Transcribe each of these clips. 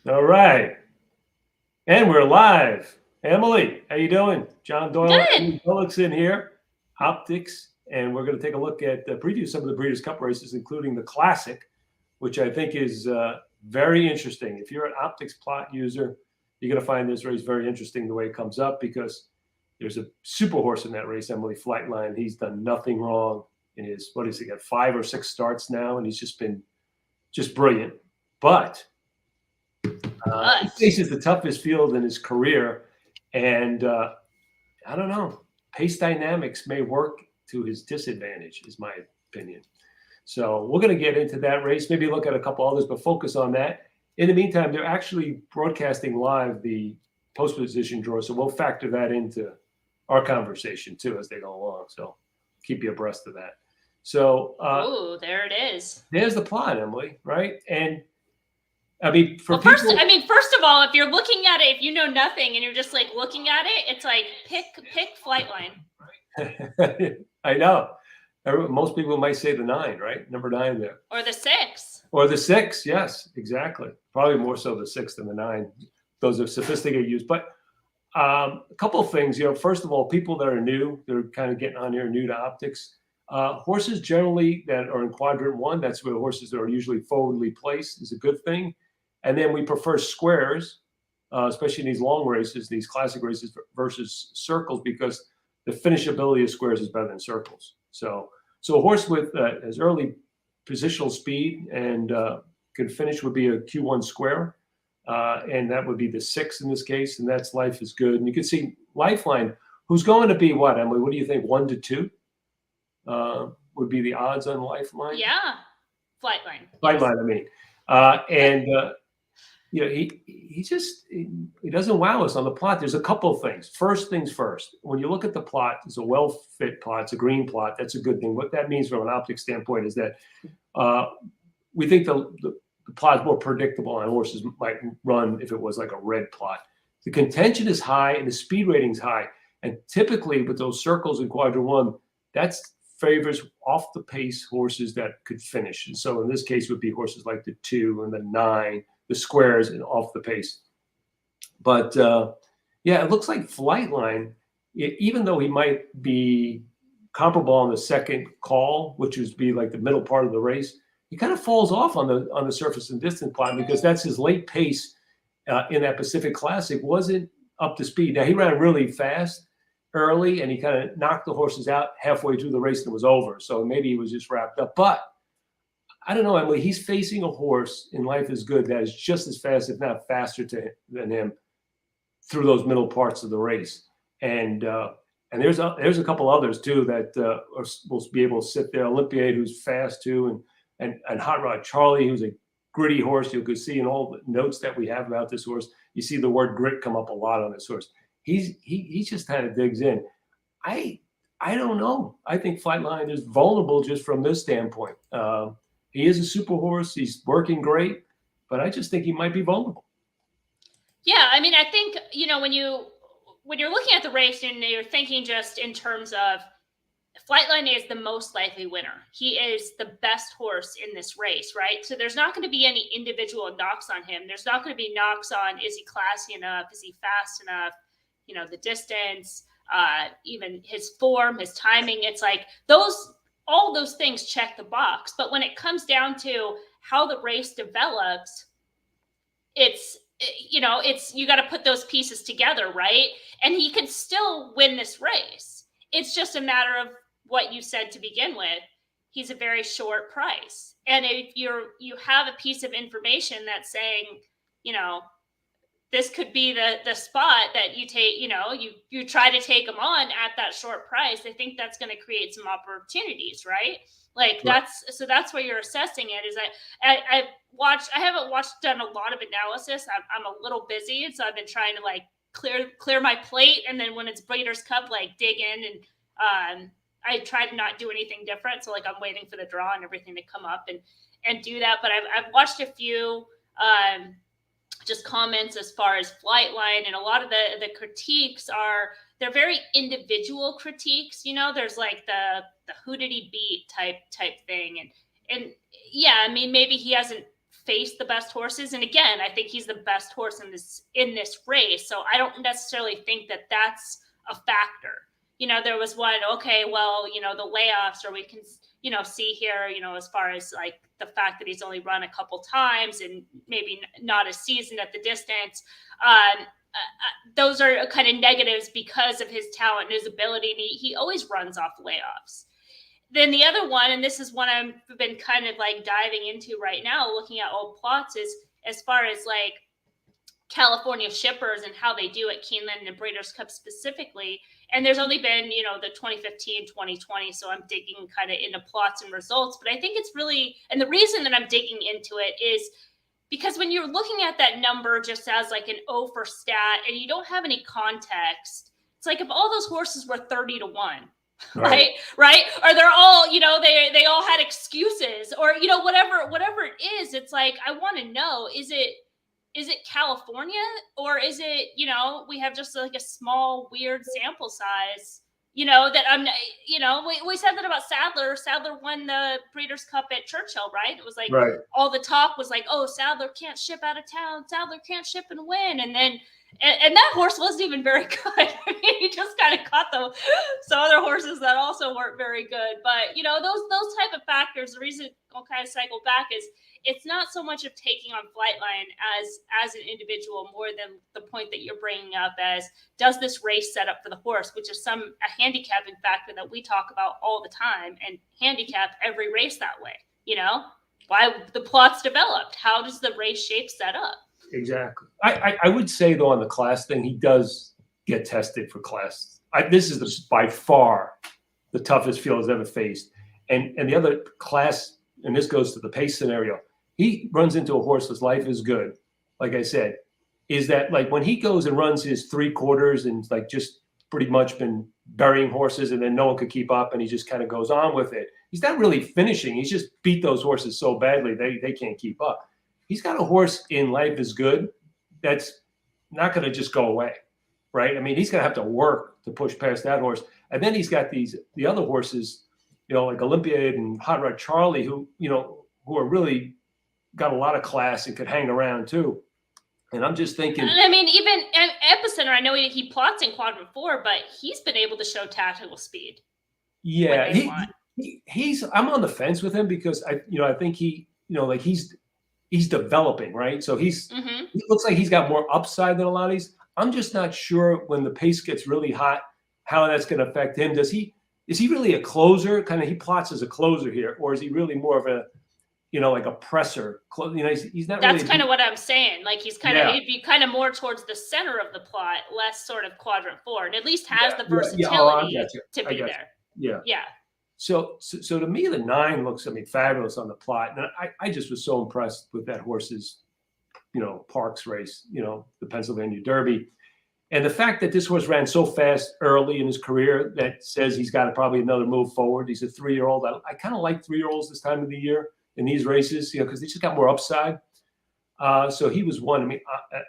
All right. And we're live. Emily, how you doing? John Doyle and Good. Emily Gullikson here, Optix, and we're going to take a look at the preview of some of the Breeders' Cup races, including the Classic, which I think is very interesting. If you're an Optix plot user, you're going to find this race very interesting the way it comes up because there's a super horse in that race, Emily Flightline. He's done nothing wrong in his, what is he, got 5 or 6 starts now, and he's just been just brilliant. But he But faces the toughest field in his career, and I don't know. Pace dynamics may work to his disadvantage, is my opinion. So we're going to get into that race, maybe look at a couple others, but focus on that. In the meantime, they're actually broadcasting live the post position draw, so we'll factor that into our conversation too as they go along. So keep you abreast of that. So oh, there it is. there's the plot, Emily, right? And I mean, for Well, first, people, I mean, first of all, if you're looking at it, if you know nothing and you're just like looking at it, it's like pick Flightline I know. Most people might say the 9, right? Number 9 there. or the 6. Or the 6, yes, exactly. Probably more so the 6 than the 9. Those are sophisticated use. But a couple of things, first of all, people that are new, they're kind of getting on here new to Optix. Horses generally that are in quadrant 1, that's where horses that are usually forwardly placed, is a good thing. And then we prefer squares, especially in these long races, these classic races versus circles, because the finishability of squares is better than circles. So a horse with as early positional speed and can finish would be a Q1 square. And that would be the 6 in this case, and that's Life is Good. And you can see Lifeline, who's going to be what, Emily? What do you think? 1 to 2 would be the odds on Lifeline? Yeah, Flightline. Lifeline, I mean. And he doesn't wow us on the plot. There's a couple of things. First things first, when you look at the plot, it's a well-fit plot. It's a green plot. That's a good thing. What that means from an optic standpoint is that we think the plot is more predictable and horses might run if it was like a red plot. The contention is high and the speed rating is high. And typically with those circles in quadrant 1, that's favors off the pace horses that could finish. And so in this case would be horses like the 2 and the 9, the squares and off the pace. But it looks like Flightline, even though he might be comparable on the second call, which would be like the middle part of the race, he kind of falls off on the surface and distance plot because that's his late pace in that Pacific Classic wasn't up to speed. Now he ran really fast early and he kind of knocked the horses out halfway through the race and it was over. So maybe he was just wrapped up. But I don't know, Emily. He's facing a horse in Life is Good that is just as fast, if not faster, than him through those middle parts of the race. And there's a couple others too that are supposed to be able to sit there. Olympiad, who's fast too, and Hot Rod Charlie, who's a gritty horse. You could see in all the notes that we have about this horse, you see the word grit come up a lot on this horse. He just kind of digs in. I don't know. I think Flightline is vulnerable just from this standpoint. He is a super horse. He's working great, but I just think he might be vulnerable. Yeah, I mean, I think when you're looking at the race and you're thinking just in terms of Flightline is the most likely winner. He is the best horse in this race, right? So there's not going to be any individual knocks on him. There's not going to be knocks on is he classy enough? Is he fast enough? The distance, even his form, his timing. It's like all those things check the box. But when it comes down to how the race develops, it's you got to put those pieces together, right? And he could still win this race. It's just a matter of what you said to begin with. He's a very short price. And if you have a piece of information that's saying, this could be the spot that you take, you try to take them on at that short price, I think that's going to create some opportunities, right? Like that's where you're assessing it. Is I haven't done a lot of analysis. I'm a little busy, and so I've been trying to like clear my plate, and then when it's Breeders' Cup, like dig in, and I try to not do anything different. So like I'm waiting for the draw and everything to come up and do that. But I've watched a few just comments as far as Flightline, and a lot of the critiques they're very individual critiques. There's like the who did he beat type thing, and yeah, I mean maybe he hasn't faced the best horses. And again, I think he's the best horse in this race. So I don't necessarily think that that's a factor. There was one, okay, well, the layoffs, or we can, see here, as far as like the fact that he's only run a couple times and maybe not a season at the distance. Those are kind of negatives because of his talent and his ability. And he always runs off layoffs. Then the other one, and this is one I've been kind of like diving into right now, looking at old plots, is as far as like California shippers and how they do at Keeneland and Breeders' Cup specifically. And there's only been, the 2015, 2020. So I'm digging kind of into plots and results. But I think it's really, and the reason that I'm digging into it is because when you're looking at that number just as like an O for stat and you don't have any context, it's like if all those horses were 30-1, right? Or they're all, they all had excuses, or, whatever it is, it's like, I want to know, is it California, or is it, we have just like a small, weird sample size, that I'm, we said that about Sadler. Sadler won the Breeders' Cup at Churchill, right? It was like, all the talk was like, oh, Sadler can't ship out of town. Sadler can't ship and win. And then, and that horse wasn't even very good. I mean, he just kind of caught some other horses that also weren't very good. But, those type of factors, the reason I'll kind of cycle back is, it's not so much of taking on Flightline as an individual, more than the point that you're bringing up as, does this race set up for the horse, which is a handicapping factor that we talk about all the time, and handicap every race that way. Why the plot's developed, how does the race shape set up? Exactly. I would say though, on the class thing, he does get tested for class. This is by far the toughest field he's ever faced, and the other class, and this goes to the pace scenario. He runs into a horse whose life is good. Like I said, is that like when he goes and runs his 3/4 and like just pretty much been burying horses and then no one could keep up and he just kind of goes on with it. He's not really finishing. He's just beat those horses so badly they can't keep up. He's got a horse in Life is Good that's not going to just go away, right? I mean, he's going to have to work to push past that horse. And then he's got the other horses, like Olympiad and Hot Rod Charlie, who are really got a lot of class and could hang around too. And I'm just thinking. And I mean, even Epicenter, I know he plots in quadrant 4, but he's been able to show tactical speed. Yeah, he's. I'm on the fence with him because I think he's developing, right? So he looks like he's got more upside than a lot of these. I'm just not sure when the pace gets really hot how that's going to affect him. Is he really a closer? Kind of, he plots as a closer here, or is he really more of a like a presser? He's not. That's really kind of what I'm saying. Like he'd be kind of more towards the center of the plot, less sort of quadrant 4, and at least has the versatility to be there. Yeah. So to me, the 9 looks, fabulous on the plot, and I just was so impressed with that horse's, Parks race, the Pennsylvania Derby, and the fact that this horse ran so fast early in his career that says he's got probably another move forward. He's a 3-year-old. I kind of like 3-year-olds this time of the year in these races, because they just got more upside. So he was one.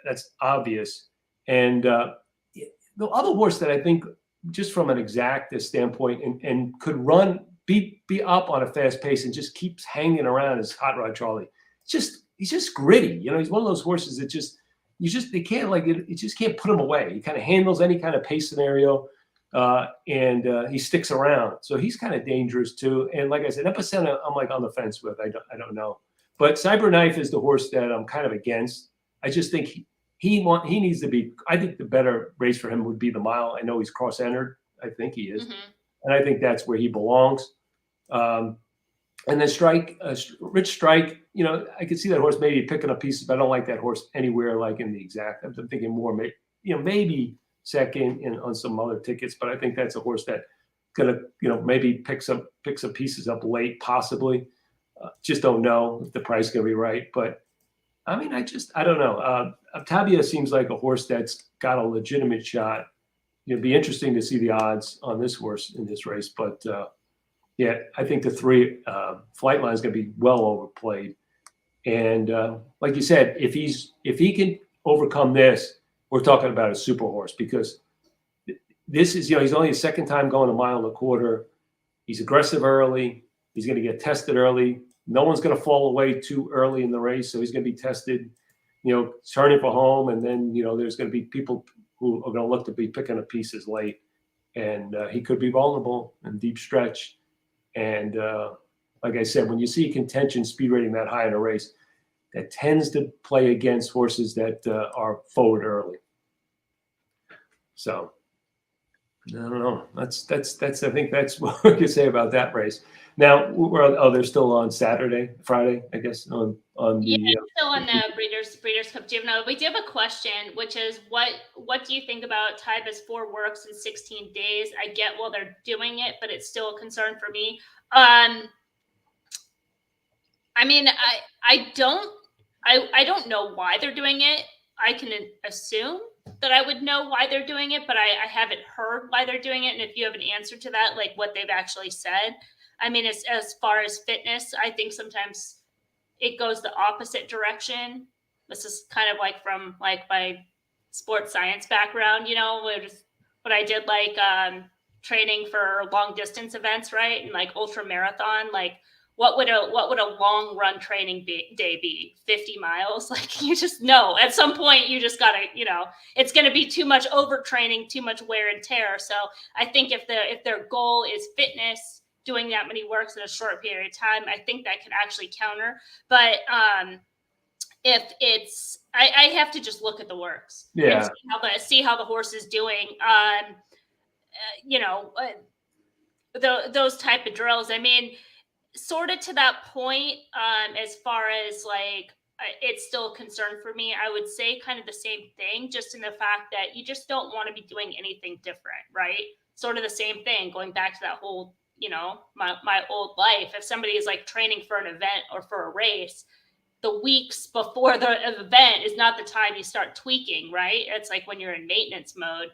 That's obvious. And the other horse that I think, just from an exact standpoint, and could run, be up on a fast pace and just keeps hanging around, is Hot Rod Charlie. He's just gritty. He's one of those horses that they can't you just can't put him away. He kind of handles any kind of pace scenario. And he sticks around, so he's kind of dangerous too. And like I said, Epicenter, I'm like on the fence with. I don't know, but Cyberknife is the horse that I'm kind of against. I just think he needs to be. I think the better race for him would be the mile. I know he's cross-entered. I think he is, and I think that's where he belongs. And then Rich Strike. I could see that horse maybe picking up pieces, but I don't like that horse anywhere like in the exact. I'm thinking more, maybe second on some other tickets, but I think that's a horse that gonna maybe pick some pieces up late, possibly. Just don't know if the price gonna be right. But I don't know. Octavia seems like a horse that's got a legitimate shot. It'd be interesting to see the odds on this horse in this race, but I think the 3 Flightline is gonna be well overplayed. And like you said, if he can overcome this, we're talking about a super horse, because this is, he's only his second time going a 1.25 miles. He's aggressive early. He's going to get tested early. no one's going to fall away too early in the race, so he's going to be tested, turning for home, and then there's going to be people who are going to look to be picking up pieces late, and he could be vulnerable in deep stretch. And like I said, when you see contention speed rating that high in a race, that tends to play against horses that are forward early. So I don't know. That's I think that's what we can say about that race. Now, they're still on Friday, I guess, on the still on the Breeders' Cup Juvenile. We do have a question, which is what do you think about Tyba's 4 works in 16 days? I get while they're doing it, but it's still a concern for me. I mean, I don't know why they're doing it. I can assume that I would know why they're doing it, but I haven't heard why they're doing it. And if you have an answer to that, like what they've actually said, I mean, as far as fitness, I think sometimes it goes the opposite direction. This is kind of like from like my sports science background, what I did, like training for long distance events, right? And like ultra marathon, like what would a long run training day be? 50 miles? Like, you just know at some point you just gotta, it's going to be too much overtraining, too much wear and tear. So I think if their goal is fitness, doing that many works in a short period of time, I think that can actually counter. But if it's, I have to just look at the works, yeah, and see how the horse is doing. Those type of drills. I mean, sort of to that point, as far as like, it's still a concern for me. I would say kind of the same thing, just in the fact that you just don't want to be doing anything different, right? Sort of the same thing, going back to that whole, my old life. If somebody is like training for an event or for a race, the weeks before the event is not the time you start tweaking, right? It's like when you're in maintenance mode,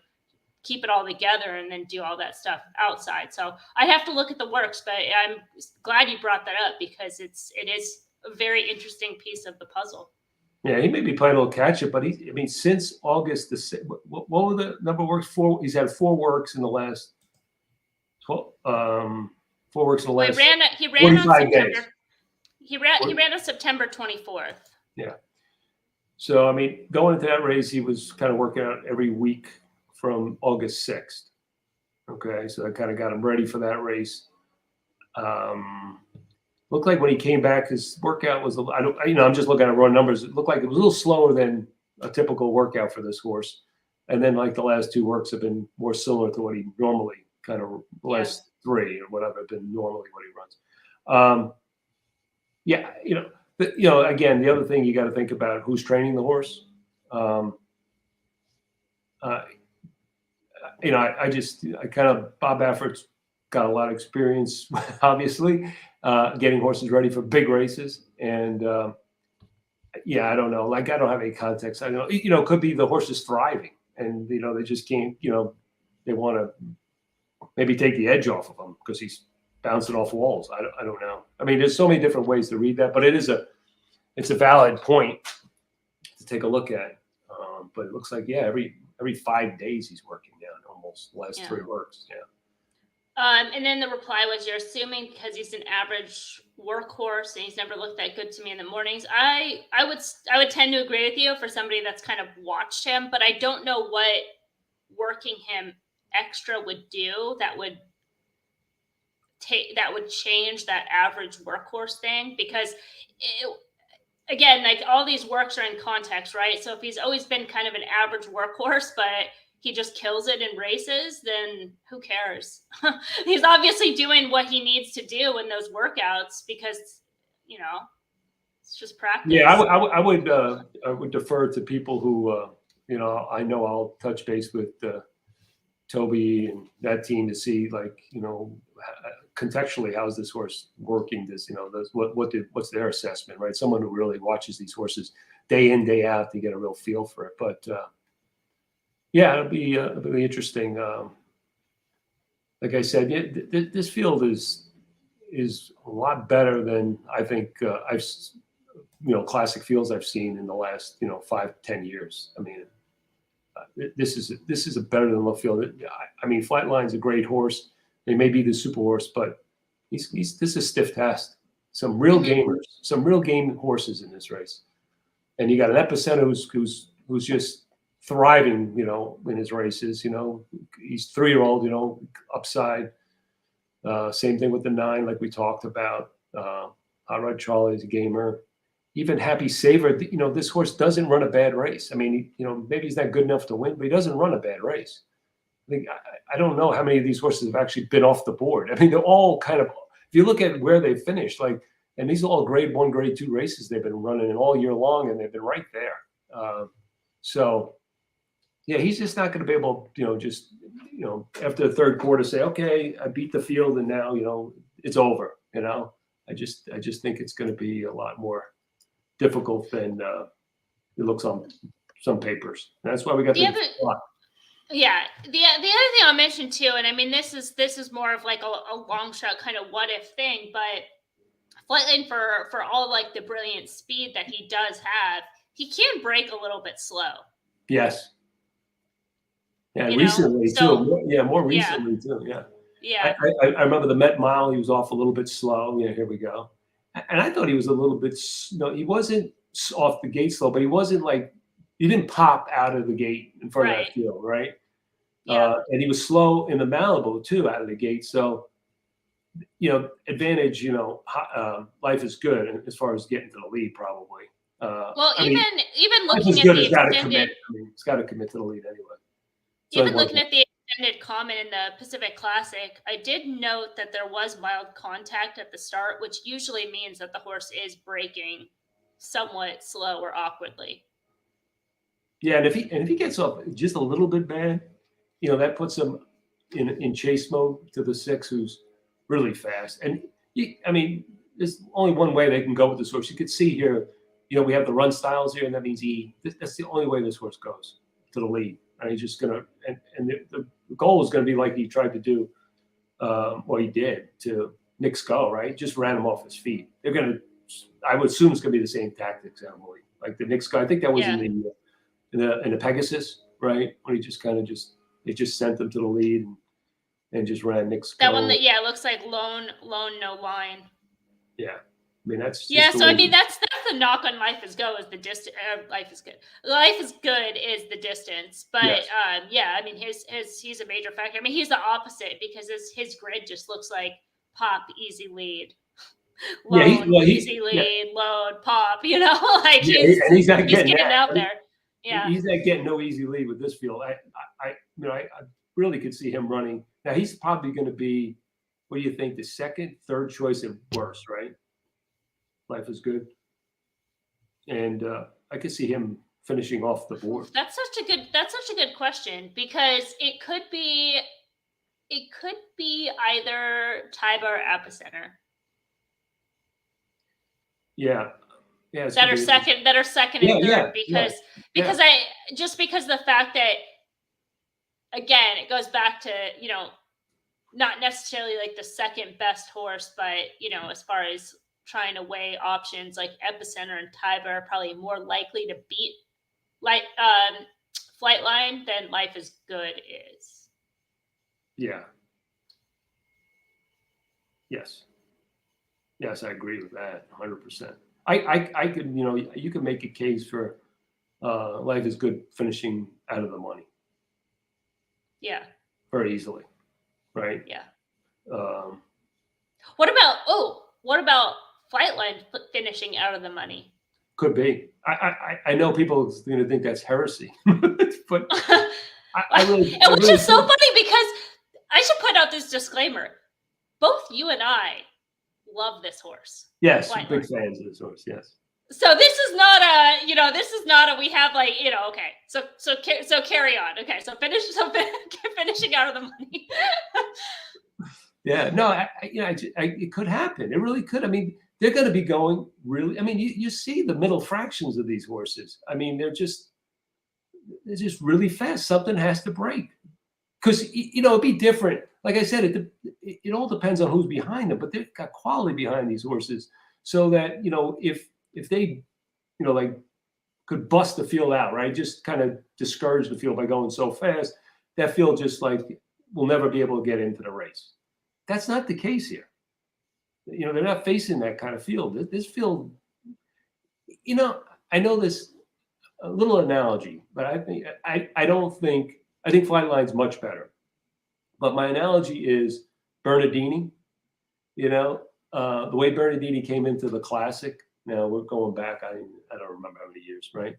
keep it all together and then do all that stuff outside. So I have to look at the works, but I'm glad you brought that up because it is a very interesting piece of the puzzle. Yeah, he may be playing a little catch up, but since August, what were the number of works? He's had 4 works in the last 12. 4 works in the last. He ran on September. Days. He ran on September 24th. Yeah. So going into that race, he was kind of working out every week from August 6th. Okay, so I kind of got him ready for that race. Looked like when he came back, his workout was, I'm just looking at raw numbers. It looked like it was a little slower than a typical workout for this horse. And then like the last 2 works have been more similar to what he normally kind of, the last 3 or whatever have been normally what he runs. Again, the other thing you got to think about, who's training the horse. Bob Baffert's got a lot of experience, obviously, getting horses ready for big races. And I don't know. Like, I don't have any context. I don't know. It could be the horse is thriving and, they just can't, they want to maybe take the edge off of him because he's bouncing off walls. I don't know. There's so many different ways to read that, but it's a valid point to take a look at. But it looks like, every 5 days he's working down almost the last 3 works. Yeah. And then the reply was, you're assuming because he's an average workhorse and he's never looked that good to me in the mornings. I would tend to agree with you for somebody that's kind of watched him, but I don't know what working him extra would do that would change that average workhorse thing, because again, like all these works are in context, right? So if he's always been kind of an average workhorse, but he just kills it in races, then who cares? He's obviously doing what he needs to do in those workouts because, it's just practice. Yeah, I would defer to people who, I know I'll touch base with Toby and that team to see, like, contextually, how's this horse working? What's their assessment, right? Someone who really watches these horses day in, day out to get a real feel for it. But it'll be interesting. Like I said, this field is a lot better than I think classic fields I've seen in the last 5-10 years. This is a better than low field. Flightline's a great horse. They may be the super horse, but this is a stiff test. some real Mhm. gamers, some real game horses in this race. And you got an Epicenter who's just thriving, in his races. He's 3-year-old, upside. Same thing with the 9, like we talked about. Hot Rod Charlie's a gamer. Even Happy Saver, this horse doesn't run a bad race. I mean, maybe he's not good enough to win, but he doesn't run a bad race. I don't know how many of these horses have actually been off the board. I mean, they're all kind of, if you look at where they finished, and these are all grade 1, grade 2 races they've been running all year long, and they've been right there. So, yeah, he's just not going to be able, after the third quarter say, okay, I beat the field, and now, it's over. I just think it's going to be a lot more difficult than it looks on some papers. And that's why we got Yeah, the other thing I'll mention too, and I mean this is more of like a long shot kind of what if thing, but Flightline for all like the brilliant speed that he does have, he can break a little bit slow. Yes. Yeah, recently too. Yeah, more recently too. Yeah. Yeah. I remember the Met Mile. He was off a little bit slow. Yeah, here we go. And I thought he was a little bit. No, he wasn't off the gate slow, but he wasn't he didn't pop out of the gate in front of that field, right? Yeah. And he was slow in the Malibu too out of the gate. So, advantage. Life is good as far as getting to the lead, probably. Well, even looking at the extended, it's got to commit to the lead anyway. Even looking at the extended comment in the Pacific Classic, I did note that there was mild contact at the start, which usually means that the horse is braking somewhat slow or awkwardly. Yeah, and if he gets off just a little bit bad, that puts him in chase mode to the 6, who's really fast. And there's only one way they can go with this horse. You could see here, we have the run styles here, and that means that's the only way this horse goes to the lead. And he's just gonna, and the goal is gonna be like he tried to do, he did to Nick Skull, right? Just ran him off his feet. I would assume it's gonna be the same tactics, Emily. Like the Nick Skull, I think that was in the Pegasus, right? When he just kind of they just sent them to the lead and just ran Nick Skull. That one it looks like lone, no line. Yeah. I mean, that's that's the knock on Life is Go is the distance. Life is Good. Life is Good is the distance, but I mean he's a major factor. I mean he's the opposite because his grid just looks like pop, easy lead, load, easy lead, load, pop. He's not getting out there. Yeah, he's not getting no easy lead with this field. I really could see him running. Now he's probably going to be, what do you think, the second, third choice at worst, right? Life is Good, and I could see him finishing off the board. That's such a good question because it could be either Tiber or Epicenter. Yeah. That are second and third because the fact that, again, it goes back to not necessarily like the second best horse, but as far as trying to weigh options, like Epicenter and Tiber are probably more likely to beat Flightline than Life is Good is. Yeah. Yes, I agree with that 100%. I could, you could make a case for Life is Good finishing out of the money. Yeah. Very easily, right? Yeah. What about Flightline finishing out of the money? Could be. I know people are going to think that's heresy, but which is so funny because I should put out this disclaimer. Both you and I love this horse. Yes, Flightline. Big fans of this horse. Yes. So this is not a we have okay. So carry on. Okay. So finishing out of the money. Yeah. No. It could happen. It really could. I mean, they're going to be going really. I mean, you see the middle fractions of these horses. I mean, they're just really fast. Something has to break because it'd be different. Like I said, it all depends on who's behind them, but they've got quality behind these horses, so that if they could bust the field out, right, just kind of discourage the field by going so fast, that field just will never be able to get into the race. That's not the case here. they're not facing that kind of field. This field, I know this a little analogy, but I don't think I think Flightline's much better. But my analogy is Bernardini. The way Bernardini came into the Classic. Now we're going back. I don't remember how many years, right?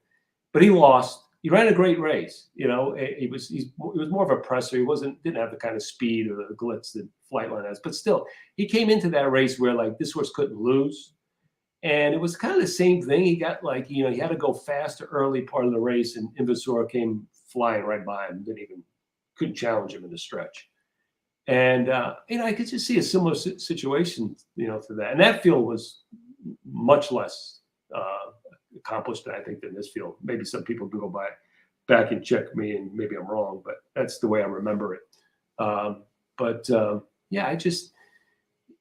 But he lost. He ran a great race. He was more of a presser. He didn't have the kind of speed or the glitz that Flightline has. But still, he came into that race where like this horse couldn't lose. And it was kind of the same thing. He got he had to go fast early part of the race, and Invasora came flying right by him. Couldn't challenge him in the stretch. And I could just see a similar situation, to that. And that field was much less accomplished, I think, than this field. Maybe some people can go back and check me, and maybe I'm wrong, but that's the way I remember it. I just.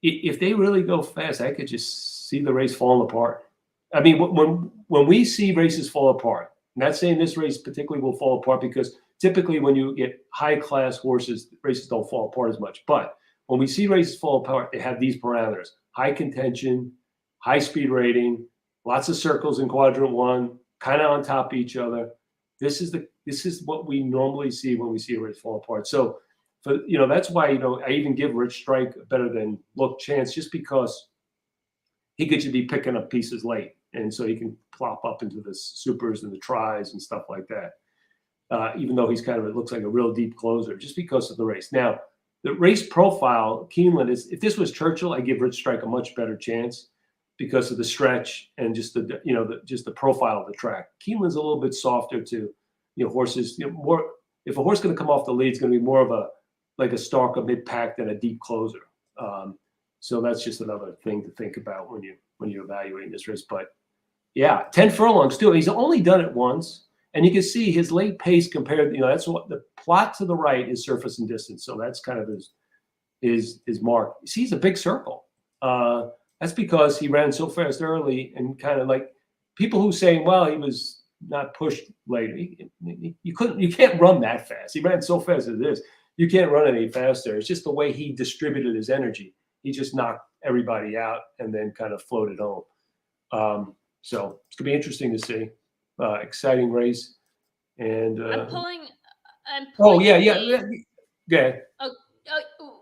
If they really go fast, I could just see the race falling apart. I mean, when we see races fall apart, I'm not saying this race particularly will fall apart, because typically when you get high-class horses, races don't fall apart as much. But when we see races fall apart, they have these parameters: high contention, high speed rating, lots of circles in quadrant one, kind of on top of each other. This is what we normally see when we see a race fall apart. So. That's why, I even give Rich Strike a better than look chance, just because he could be picking up pieces late. And so he can plop up into the supers and the tries and stuff like that. Even though it looks like a real deep closer, just because of the race. Now, the race profile, Keeneland if this was Churchill, I give Rich Strike a much better chance because of the stretch and just the profile of the track. Keeneland's a little bit softer to, horses, more, if a horse is going to come off the lead, it's going to be more of a Stark, a mid-pack, than a deep closer. So that's just another thing to think about when you're evaluating this race. But yeah, 10 furlongs too. He's only done it once, and you can see his late pace compared. That's what the plot to the right is, surface and distance. So that's kind of his mark. See, he's a big circle. That's because he ran so fast early, and kind of like people who say, well, he was not pushed later. You can't run that fast. He ran so fast as it is. You can't run any faster. It's just the way he distributed his energy. He just knocked everybody out and then kind of floated home. So it's gonna be interesting to see. Exciting race. And I'm pulling. Oh yeah. Good.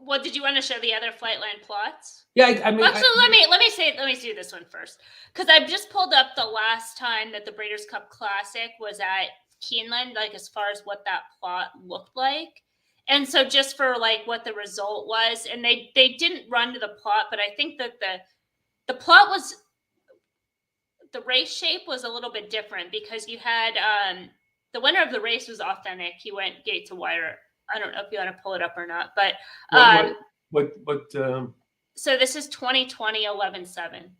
What did you want to show the other Flightline plots? Yeah, I mean. Actually, let me do this one first, because I've just pulled up the last time that the Breeders' Cup Classic was at Keeneland, as far as what that plot looked like. And so just for what the result was, and they didn't run to the plot, but I think that the plot was, the race shape was a little bit different, because you had the winner of the race was Authentic. He went gate to wire. I don't know if you want to pull it up or not, but so this is 2020 11-7.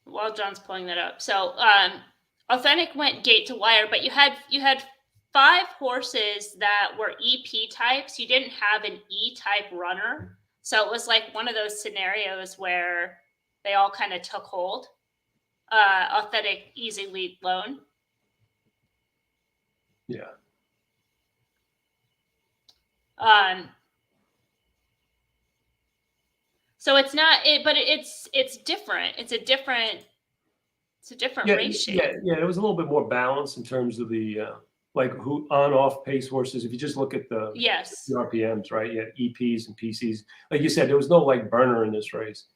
While John's pulling that up. So Authentic went gate to wire, but you had 5 horses that were EP types. You didn't have an E type runner. So it was like one of those scenarios where they all kind of took hold. Authentic, easy lead lone. Yeah. So it's not it, but it's different. It's a different race shape. Yeah. It was a little bit more balanced in terms of the who on off pace horses. If you just look at the RPMs, right? You had EPs and PCs. Like you said, there was no burner in this race.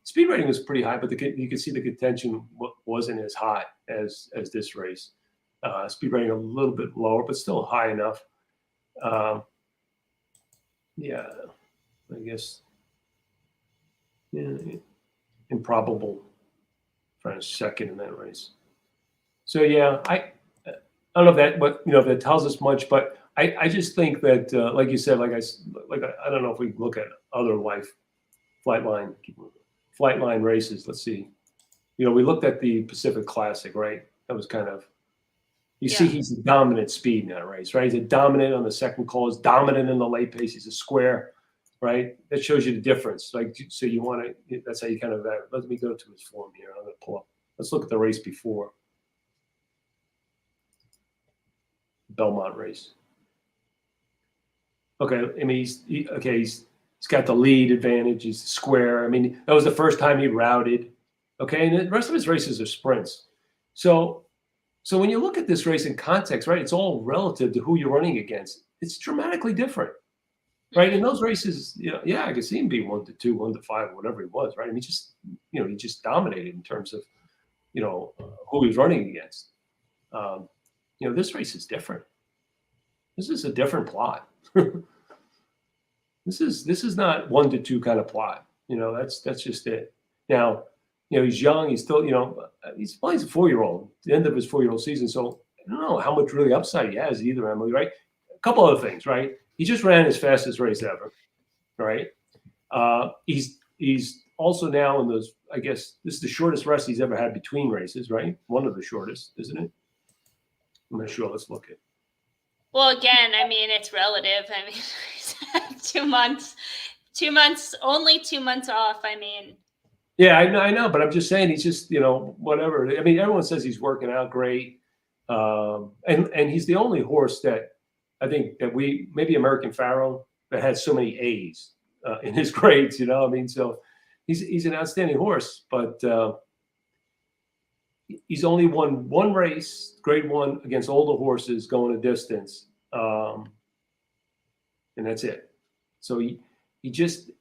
Speed rating was pretty high, but you could see the contention wasn't as high as this race. Speed rating a little bit lower, but still high enough. Yeah, I guess. Yeah, improbable for a second in that race. So yeah, I don't know if that tells us much, but I just think that like you said, I don't know if we look at other flightline races. Let's see. We looked at the Pacific Classic, right? That was kind of, see he's a dominant speed in that race, right? He's a dominant on the second call, he's dominant in the late pace, he's a square, right? That shows you the difference. So you want to, that's how you kind of, let me go to his form here. I'm going to pull up. Let's look at the race before. Belmont race. Okay, I mean, he's got the lead advantage. He's square. I mean, that was the first time he routed. Okay, and the rest of his races are sprints. So when you look at this race in context, right, it's all relative to who you're running against. It's dramatically different, right? In those races, I could see him being 1-2, 1-5, whatever he was, right? I mean, he just dominated in terms of, who he was running against. This race is different. This is a different plot. This is not 1-2 kind of plot. That's just it. Now, he's young. He's still, he's a 4-year-old, the end of his 4-year-old season. So I don't know how much really upside he has either, Emily, right? A couple other things, right? He just ran his fastest race ever, right? He's also now in those, I guess this is the shortest rest he's ever had between races, right? One of the shortest, isn't it? I'm not sure. Let's look at. Well, again, I mean, it's relative. I mean, 2 months, only 2 months off. I mean. Yeah, I know, but I'm just saying he's just, whatever. I mean, everyone says he's working out great. And he's the only horse that I think that maybe American Pharaoh, that has so many A's in his grades, I mean, so he's an outstanding horse, but he's only won one race, grade 1, against older horses going a distance. And that's it. So he's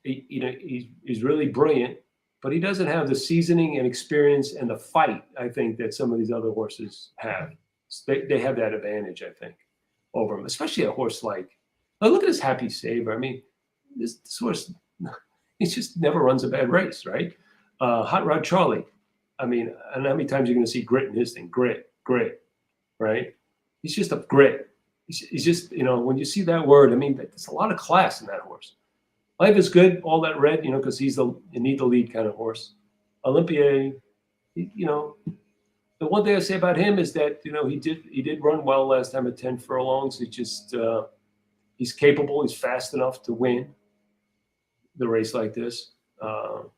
really brilliant, but he doesn't have the seasoning and experience and the fight, I think, that some of these other horses have. They have that advantage, I think, over him, especially a horse like, look at his Happy Saver. I mean, this horse, he just never runs a bad race, right? Hot Rod Charlie. I mean, and how many times you're going to see grit in his thing? Grit, right? He's just a grit. He's just, when you see that word, I mean, there's a lot of class in that horse. Life is Good, all that red, because he's you need the lead kind of horse. Olympia, the one thing I say about him is that, he did run well last time at 10 furlongs. He just, he's capable. He's fast enough to win the race like this. So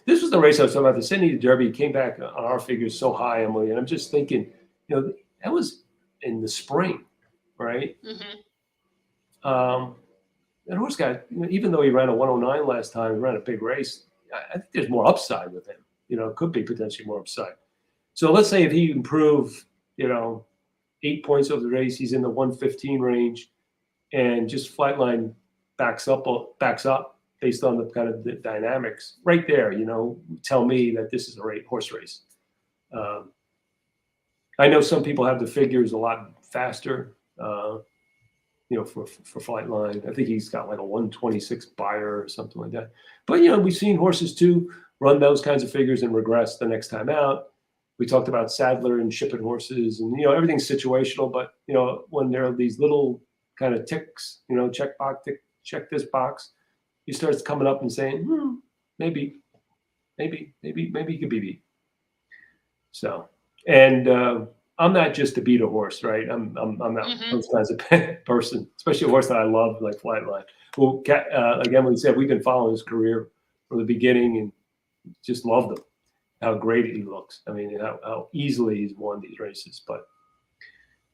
this was the race I was talking about, the Sydney Derby. Came back on our figures so high, Emily, and I'm just thinking, that was in the spring, right? Mm-hmm. That horse got, even though he ran a 109 last time, he ran a big race. I think there's more upside with him. Could be potentially more upside. So let's say if he improved, 8 points over the race, he's in the 115 range, and just Flightline backs up based on the kind of the dynamics right there. Tell me that this is a horse race. I know some people have the figures a lot faster. For Flightline, I think he's got like a 126 buyer or something like that. But we've seen horses too run those kinds of figures and regress the next time out. We talked about Sadler and Shipping horses, and everything's situational. But when there are these little kind of ticks, check this box, he starts coming up and saying, maybe he could be beat. So, and I'm not just to beat a horse, right? I'm not those kinds of person, especially a horse that I love, like Flightline. Well, like Emily said, we've been following his career from the beginning and just loved him. How great he looks. I mean, how easily he's won these races. But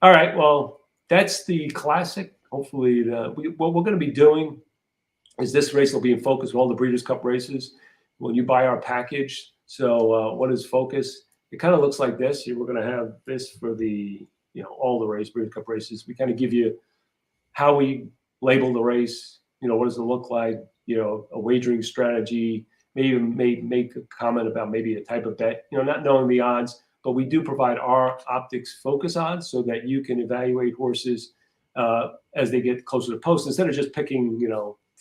all right, well, that's the classic. Hopefully, what we're going to be doing is this race will be in focus with all the Breeders' Cup races when you buy our package. So what is focus? It kind of looks like this. We're going to have this for the, all the Breeders' Cup races. We kind of give you how we label the race. What does it look like? A wagering strategy. Maybe make a comment about maybe a type of bet. Not knowing the odds, but we do provide our Optix focus odds so that you can evaluate horses as they get closer to post. Instead of just picking,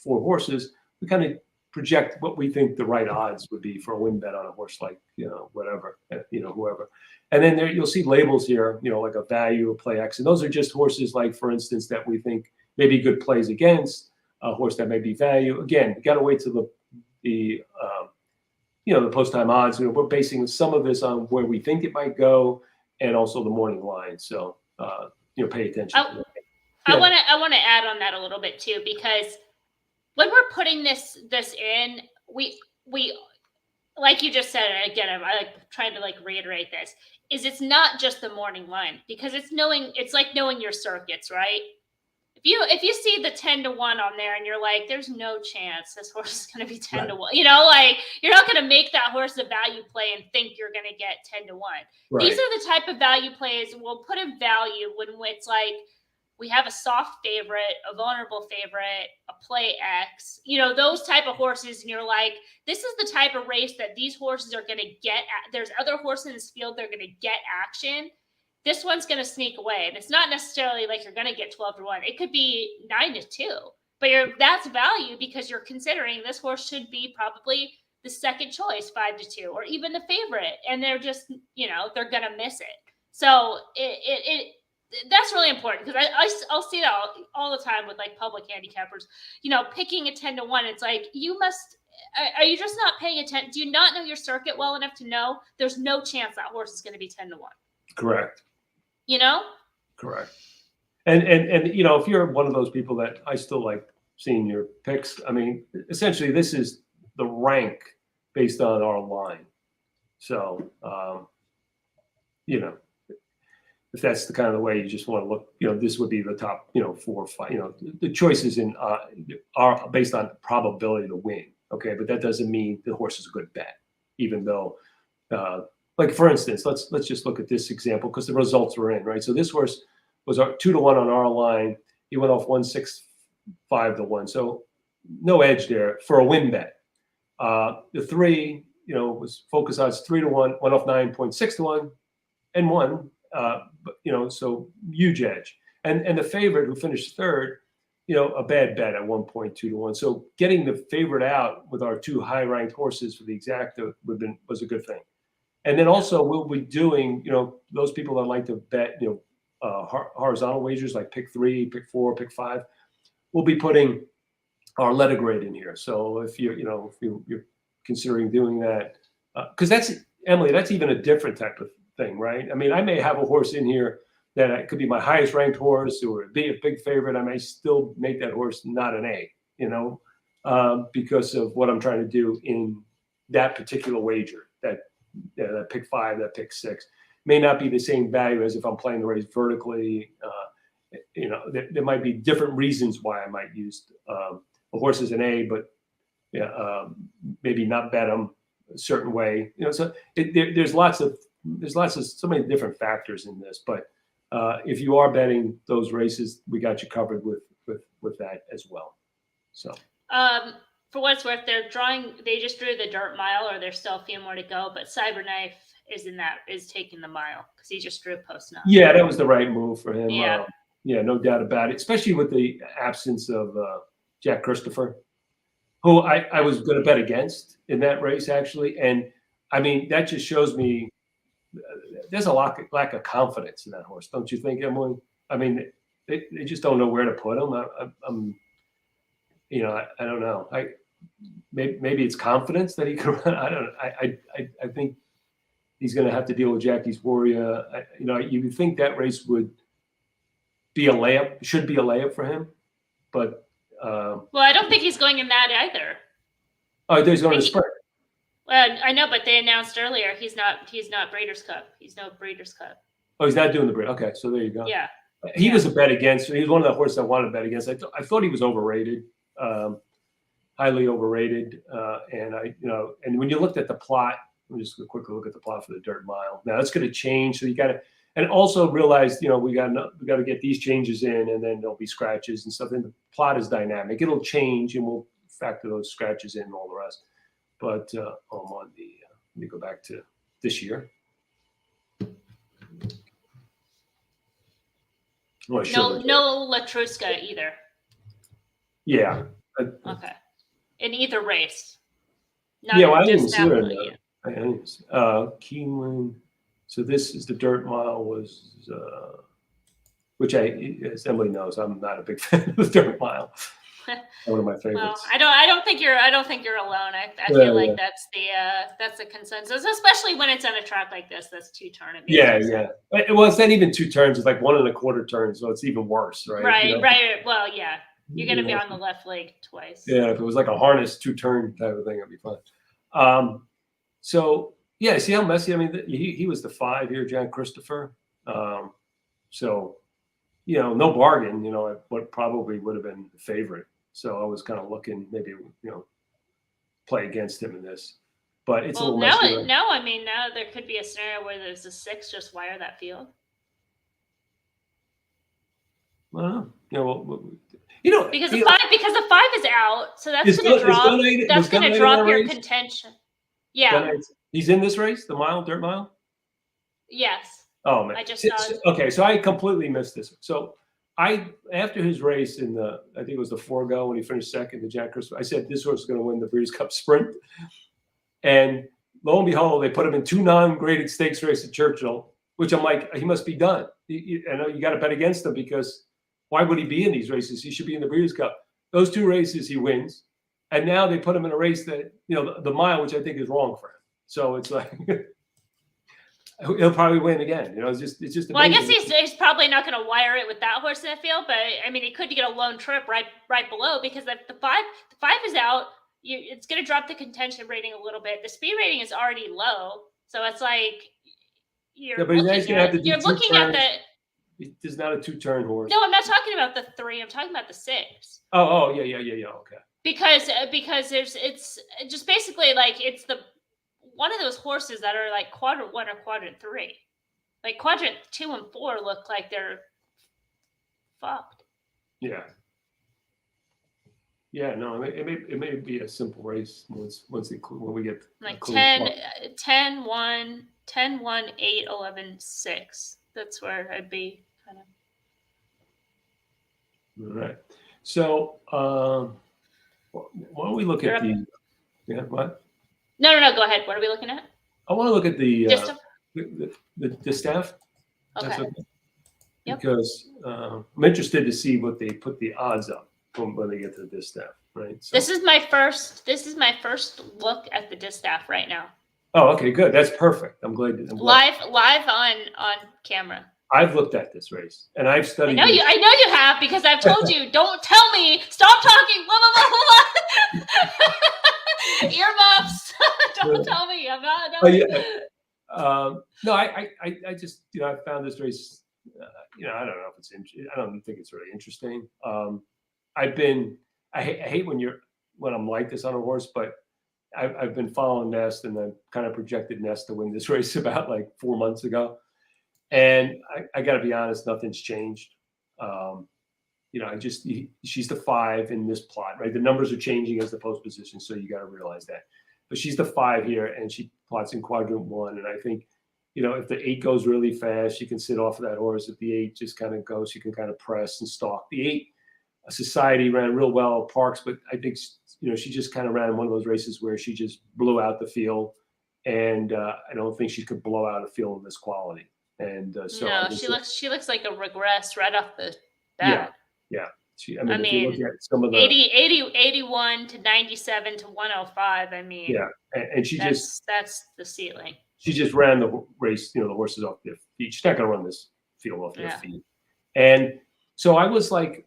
4 horses, we kind of project what we think the right odds would be for a win bet on a horse like, whatever, whoever. And then there you'll see labels here, like a value, a play X. And those are just horses like, for instance, that we think may be good plays against a horse that may be value. Again, you got to wait till the post time odds. We're basing some of this on where we think it might go and also the morning line. So, pay attention. I want to add on that a little bit too, because when we're putting this in, we like you just said, and again, I like trying to like reiterate this, is it's not just the morning line, because it's like knowing your circuits, right? If you see the 10-1 on there and you're like, there's no chance this horse is going to be 10-1, like you're not going to make that horse a value play and think you're going to get 10-1. Right. These are the type of value plays we'll put a value when it's like we have a soft favorite, a vulnerable favorite, a play X, those type of horses. And you're like, this is the type of race that these horses are going to get. There's other horses in this field, they're going to get action. This one's going to sneak away. And it's not necessarily like you're going to get 12-1. It could be 9-2, but that's value because you're considering this horse should be probably the second choice, 5-2, or even the favorite. And they're just, they're going to miss it. So that's really important, because I'll see that all the time with like public handicappers, picking a 10-1. It's like, are you just not paying attention? Do you not know your circuit well enough to know there's no chance that horse is going to be 10-1? Correct. Correct. And if you're one of those people that I still like seeing your picks, I mean, essentially this is the rank based on our line. So, if that's the kind of the way you just want to look, this would be the top, 4 or 5, the choices are based on probability to win. Okay. But that doesn't mean the horse is a good bet, even though, like for instance, let's just look at this example because the results were in, right? So this horse was 2-1 on our line. He went off 165-1. So no edge there for a win bet. The 3, was focus odds 3-1, went off 9.6-1 and won. So huge edge. And the favorite who finished third, a bad bet at 1.2-1. So getting the favorite out with our 2 high-ranked horses for the exacta was a good thing. And then also we'll be doing, those people that like to bet, horizontal wagers like pick 3, pick 4, pick 5. We'll be putting our letter grade in here. So if you're considering doing that, because that's even a different type of thing, right? I mean, I may have a horse in here that could be my highest ranked horse or be a big favorite. I may still make that horse not an A, because of what I'm trying to do in that particular wager. That pick 5, that pick 6 may not be the same value as if I'm playing the race vertically. There might be different reasons why I might use a horse as an A, but maybe not bet them a certain way. So there's so many different factors in this. But if you are betting those races, we got you covered with that as well. So. For what it's worth, they just drew the dirt mile, or there's still a few more to go, but Cyberknife is taking the mile because he just drew post 9. Yeah, that was the right move for him. Yeah. No doubt about it, especially with the absence of Jack Christopher, who I was going to bet against in that race, actually. And I mean, that just shows me there's a lack of confidence in that horse. Don't you think, Emily? I mean, they just don't know where to put him. I don't know. Maybe it's confidence that he can run. I don't know. I think he's going to have to deal with Jackie's Warrior. You would think that race would be a layup, should be a layup for him, but. Well, I don't think he's going in that either. Oh, he's going to sprint. Well, I know, but they announced earlier he's not Breeders' Cup. He's no Breeders' Cup. Oh, he's not doing the breed. Okay, so there you go. Yeah. He was a bet against. He was one of the horses I wanted to bet against. I thought he was overrated. Highly overrated, and when you looked at the plot, let me just quickly look at the plot for the dirt mile. Now that's going to change, so you got to, and also realize, we got to get these changes in, and then there'll be scratches and stuff. And the plot is dynamic; it'll change, and we'll factor those scratches in and all the rest. But I'm on the. Let me go back to this year. No Latruska either. Yeah. Okay. In either race. I didn't see her in that. Keeneland. So this is the dirt mile which as Emily knows, I'm not a big fan of the dirt mile. One of my favorites. Well, I don't think you're alone. I feel like that's the consensus, especially when it's on a track like this. That's 2 turn. Yeah. Well, it's not even 2 turns. It's like 1 1/4 turns, so it's even worse, right? Right. Well, yeah. You're going to be on the left leg twice. Yeah, if it was like a harness 2 turn type of thing, it'd be fun. So yeah, see how messy. I mean, he was the 5 here, John Christopher. So no bargain. What probably would have been the favorite. So I was kind of looking maybe play against him in this, but it's a Well, little now, messy. now there could be a scenario where there's a 6 just wire that field. Well, because the 5 is out, so that's going to drop. That's going to drop your contention. Yeah, he's in this race, the dirt mile. Yes. Oh man, I just saw it. Okay, so I completely missed this. So after his race I think it was the Forgo when he finished second to Jack Christopher, I said this horse is going to win the Breeders' Cup Sprint, and lo and behold, they put him in 2 non-graded stakes races at Churchill, which I'm like, he must be done. I know you got to bet against him because why would he be in these races? He should be in the Breeders' Cup. Those 2 races he wins, and now they put him in a race that the mile, which I think is wrong for him. So it's like he'll probably win again. It's just amazing. Well, I guess he's probably not going to wire it with that horse in the field, but I mean, he could get a lone trip right below because if the five is out, it's going to drop the contention rating a little bit. The speed rating is already low, so it's like you're looking at the. It's not a 2-turn horse. No, I'm not talking about the 3. I'm talking about the 6. Oh, yeah. Okay. Because it's just basically like it's the one of those horses that are like quadrant 1 or quadrant 3. Like quadrant 2 and 4 look like they're fucked. Yeah. Yeah, no, it may be a simple race when we get like 10, 1, 8, 11, 6. That's where I'd be kind of. All right. So why don't we look at the? Yeah. What? No. Go ahead. What are we looking at? I want to look at the staff. Okay. Yep. Because I'm interested to see what they put the odds up when they get to the distaff, right? So, this is my first look at the distaff right now. Oh, okay, good. That's perfect. I'm glad. Live on camera. I've looked at this race and I've studied. I know you have because I've told you. Don't tell me. Stop talking. Blah blah blah blah. Earmuffs. Don't tell me. I'm not. Oh, yeah. No, I just I found this race. I don't know if it's. I don't think it's really interesting. I hate when I'm like this on a horse, but I've been following Nest and I kind of projected Nest to win this race about like 4 months ago. And I got to be honest, nothing's changed. She's the 5 in this plot, right? The numbers are changing as the post position, so you got to realize that. But she's the 5 here, and she plots in quadrant 1. And I think, if the 8 goes really fast, she can sit off of that horse. If the 8 just kind of goes, she can kind of press and stalk. The 8, Society ran real well at Parks, but I think she just kind of ran one of those races where she just blew out the field, and I don't think she could blow out a field of this quality. And so no, she looks like a regress right off the bat. Yeah. I mean if you look at some of the 81 to 97 to 105. I mean, yeah, and that's the ceiling. She just ran the race, the horses off their feet. She's not going to run this field off their feet. And so I was like,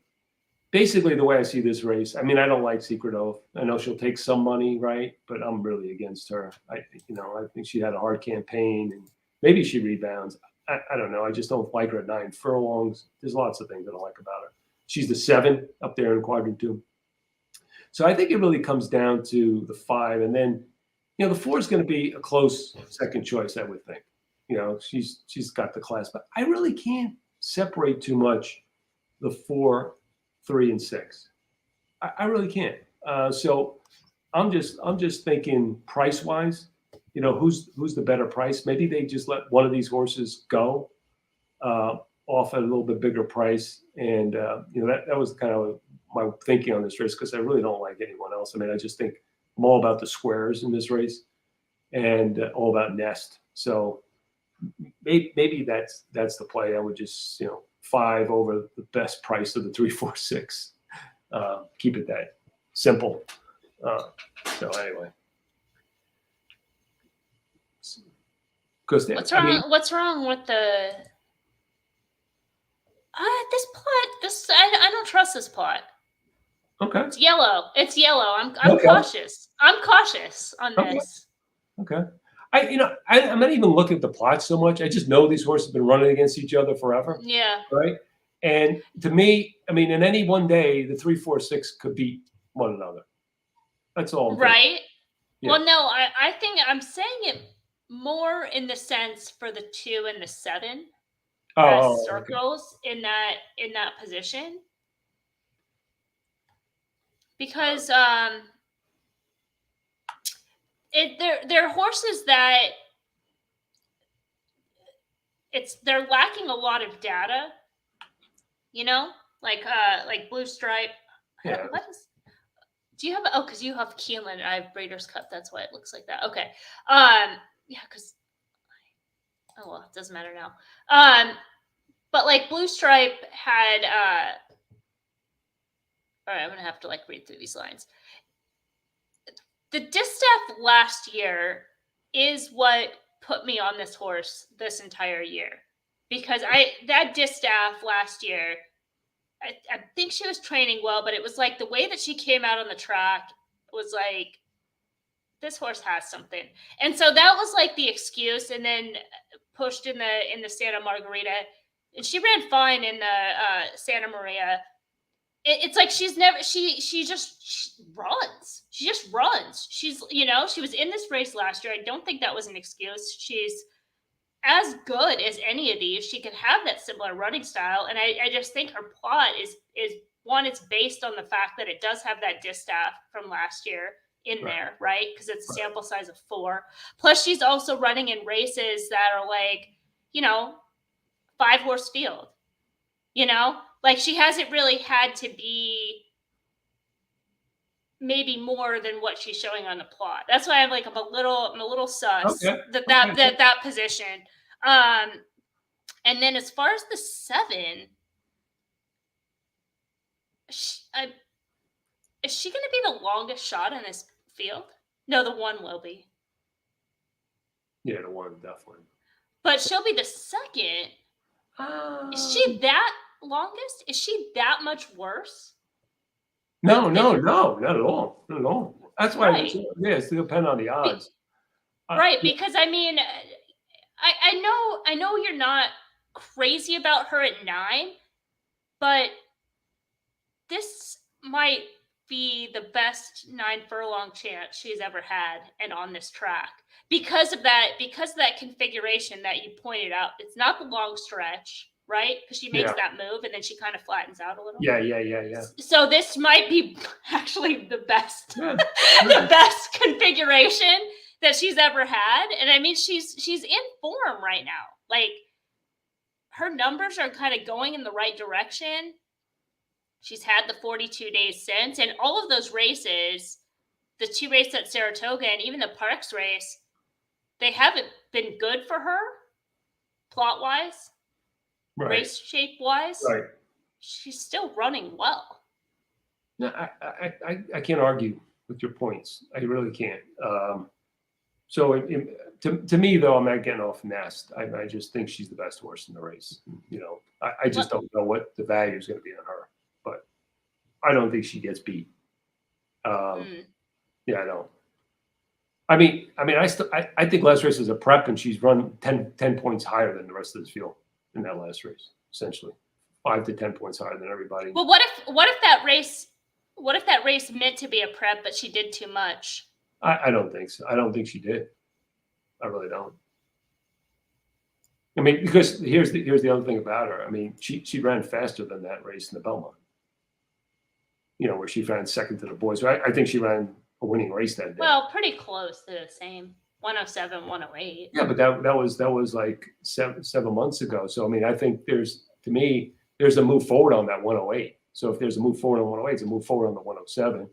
basically the way I see this race, I mean, I don't like Secret Oath. I know she'll take some money, right? But I'm really against her. I think she had a hard campaign and maybe she rebounds. I don't know. I just don't like her at 9 furlongs. There's lots of things I don't like about her. She's the 7 up there in quadrant 2. So I think it really comes down to the 5. And then, the 4 is going to be a close second choice, I would think. She's got the class. But I really can't separate too much the 4, 3, and 6. I really can't. So I'm just thinking price-wise, who's the better price? Maybe they just let one of these horses go off at a little bit bigger price. And, that was kind of my thinking on this race because I really don't like anyone else. I mean, I just think I'm all about the squares in this race and all about Nest. So maybe that's the play. I would just, 5 over the best price of the 3, 4, 6. Keep it that simple. So anyway. What's wrong with the this plot? I don't trust this plot. Okay. It's yellow. I'm okay. Cautious. I'm cautious on this. Okay. I'm not even looking at the plots so much. I just know these horses have been running against each other forever, Yeah. right? And to me, I mean, in any one day, the 3, 4, 6 could beat one another. That's all I'm thinking. Right. Yeah. Well, no, I think I'm saying it more in the sense for the 2 and the 7 as Oh, okay. circles in that position. Because they're horses that they're lacking a lot of data, like Blue Stripe. Yeah. What is do you have oh because you have Keelan, I have Breeders' Cup, that's why it looks like that. Okay. Yeah, because oh well, it doesn't matter now. But like Blue Stripe had all right, I'm gonna have to like read through these lines. The distaff last year is what put me on this horse this entire year, because that distaff last year, I think she was training well, but it was like the way that she came out on the track was like, this horse has something. And so that was like the excuse, and then pushed in the Santa Margarita, and she ran fine in the Santa Maria. It's like she runs. She just runs. She was in this race last year. I don't think that was an excuse. She's as good as any of these. She could have that similar running style, and I just think her plot is one. It's based on the fact that it does have that distaff from last year in there, right? Because it's a sample size of 4. Plus, she's also running in races that are like, 5-horse field. Like she hasn't really had to be maybe more than what she's showing on the plot. That's why I'm a little sus Okay. that position. And then as far as the 7, is she going to be the longest shot in this field? No, the 1 will be. Yeah, the 1 definitely. But she'll be the 2nd. Is she that longest? Is she that much worse? No, not at all. Not at all. That's why, Right. it's still depend on the odds. Right, because I mean, I know you're not crazy about her at 9, but this might be the best 9 furlong chance she's ever had, and on this track, because of that configuration that you pointed out. It's not the long stretch, right? Because she makes that move and then she kind of flattens out a little. Yeah. So this might be actually the best, the best configuration that she's ever had. And I mean, she's in form right now. Like, her numbers are kind of going in the right direction. She's had the 42 days since, and all of those races, the 2 races at Saratoga and even the Parks race, they haven't been good for her, plot-wise, race shape-wise. Right. She's still running well. No, I can't argue with your points. I really can't. So to me, though, I'm not getting off nest. I just think she's the best horse in the race. I just don't know what the value is going to be on her. But I don't think she gets beat. Yeah, I don't. I mean, I think last race was a prep, and she's run 10 points higher than the rest of this field in that last race, essentially 5 to 10 points higher than everybody. Well, what if that race meant to be a prep, but she did too much? I don't think so. I don't think she did. I really don't. I mean, because here's the other thing about her. I mean, she ran faster than that race in the Belmont. Where she ran second to the boys. I think she ran a winning race that day. Well, pretty close to the same, 107, 108. Yeah, but that was like 7 months ago. So I mean, I think there's a move forward on that 108. So if there's a move forward on 108, it's a move forward on the 107.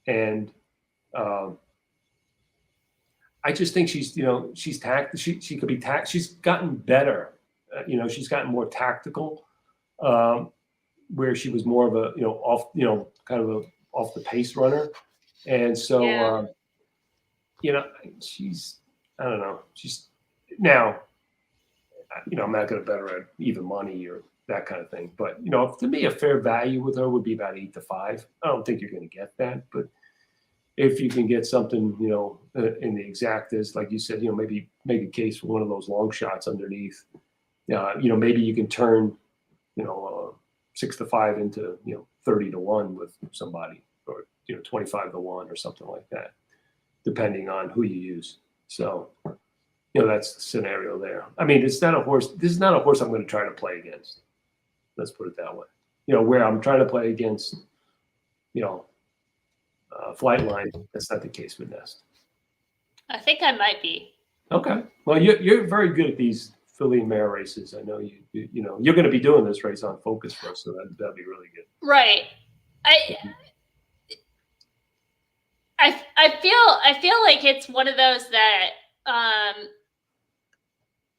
And I just think she's she could be she's gotten better. She's gotten more tactical. Where she was more of a off kind of a off the pace runner, and so she's, I don't know, she's now I'm not going to bet her at even money or that kind of thing, but to me a fair value with her would be about 8 to 5. I don't think you're going to get that, but if you can get something, in the exactas, like you said, maybe make a case for one of those long shots underneath. Maybe you can turn, 6-5 into 30-1 with somebody, or 25-1 or something like that, depending on who you use. So, that's the scenario there. I mean, it's not a horse. This is not a horse I'm going to try to play against. Let's put it that way. Where I'm trying to play against, Flightline, that's not the case with Nest. I think I might be. Okay. Well, you're very good at these filly and mare races. I know you're going to be doing this race on Focus for us, so that'd be really good. Right. I feel like it's one of those that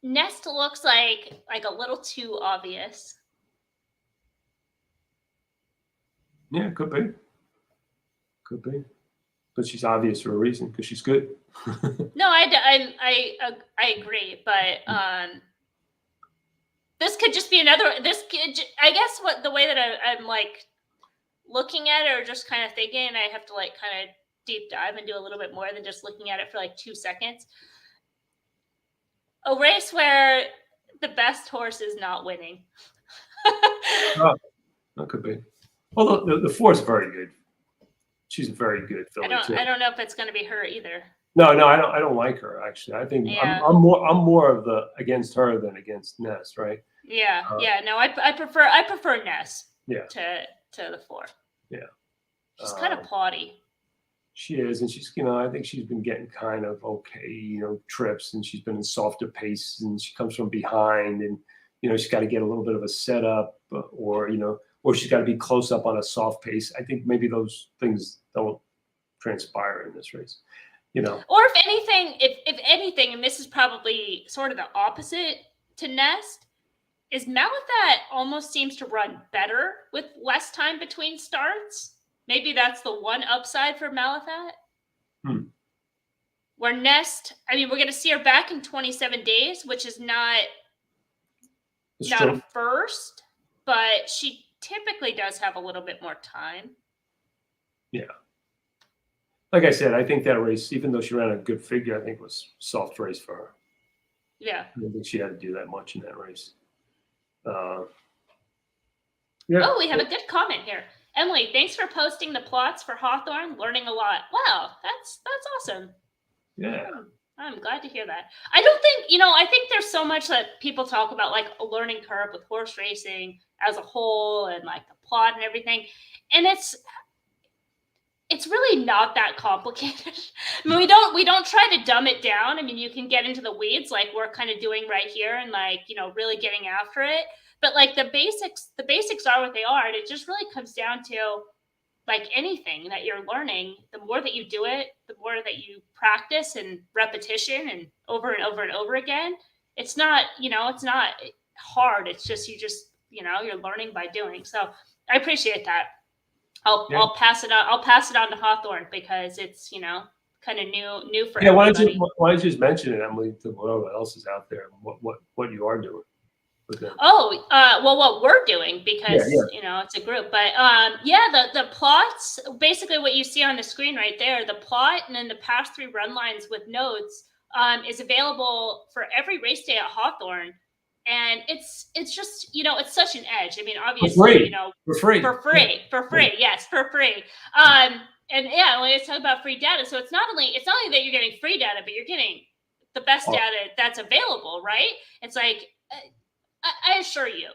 Nest looks like a little too obvious. Yeah, could be. Could be. But she's obvious for a reason, because she's good. No, I agree, but this could just be another. I guess what the way that I'm like looking at it, or just kind of thinking, I have to like kind of deep dive and do a little bit more than just looking at it for like 2 seconds. A race where the best horse is not winning. That could be. Well, the 4 is very good. She's very good filly. I don't know if it's going to be her either. No, I don't like her, actually. I think I'm more of the against her than against Ness, right? Yeah, no, I prefer Ness. Yeah. To the 4. Yeah. She's kind of plotty. She is, and she's, I think she's been getting kind of okay, trips, and she's been in softer pace, and she comes from behind, and she's got to get a little bit of a setup, or she's got to be close up on a soft pace. I think maybe those things don't transpire in this race, Or if anything, and this is probably sort of the opposite to Nest, is Malathat almost seems to run better with less time between starts. Maybe that's the one upside for Malathat. Where Nest, I mean, we're going to see her back in 27 days, which is not a first, but she typically does have a little bit more time. Yeah. Like I said, I think that race, even though she ran a good figure, I think was a soft race for her. Yeah. I don't think she had to do that much in that race. Yeah. Oh, we have a good comment here. Emily, thanks for posting the plots for Hawthorne. Learning a lot. Wow, that's awesome. Yeah. I'm glad to hear that. I don't think, I think there's so much that people talk about, like a learning curve with horse racing as a whole, and like the plot and everything. And it's really not that complicated. I mean, we don't try to dumb it down. I mean, you can get into the weeds like we're kind of doing right here, and like, really getting after it. But like the basics are what they are. And it just really comes down to, like anything that you're learning, the more that you do it, the more that you practice and repetition and over and over and over again. It's not, it's not hard. It's just, you're learning by doing. So I appreciate that. I'll pass it on. I'll pass it on to Hawthorne, because it's, kind of new for everybody. Why don't you just mention it, Emily, to whoever else is out there, what you are doing. Well, what we're doing, because it's a group, but the plots, basically what you see on the screen right there, the plot and then the past 3 run lines with notes is available for every race day at Hawthorne, and it's just it's such an edge. I mean, obviously, for free, yes, for free. And yeah, when it's talking about free data, so it's not only that you're getting free data, but you're getting the best data that's available, right? It's like, I assure you,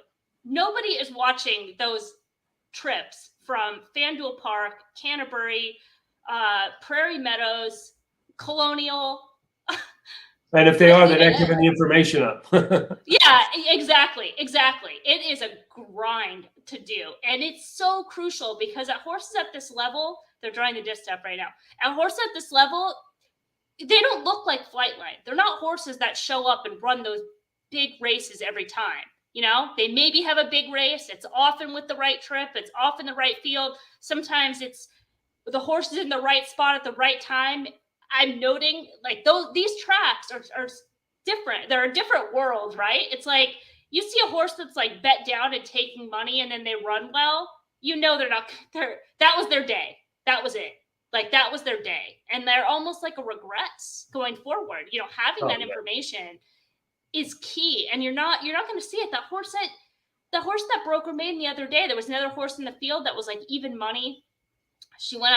nobody is watching those trips from FanDuel Park, Canterbury, Prairie Meadows, Colonial. And if they are, they're not giving the information up. Yeah, exactly. It is a grind to do. And it's so crucial, because at horses at this level, they're drawing the disc up right now. At horses at this level, they don't look like Flightline. They're not horses that show up and run those big races every time. They maybe have a big race. It's often with the right trip. It's often the right field. Sometimes it's the horse is in the right spot at the right time. I'm noting, like, these tracks are different. They're a different world, right? It's like you see a horse that's like bet down and taking money, and then they run well. They're not. That was their day. That was it. Like that was their day, and they're almost like a regrets going forward. You know, having that information is key, and you're not going to see it. The horse that broker made the other day, there was another horse in the field that was like even money. She went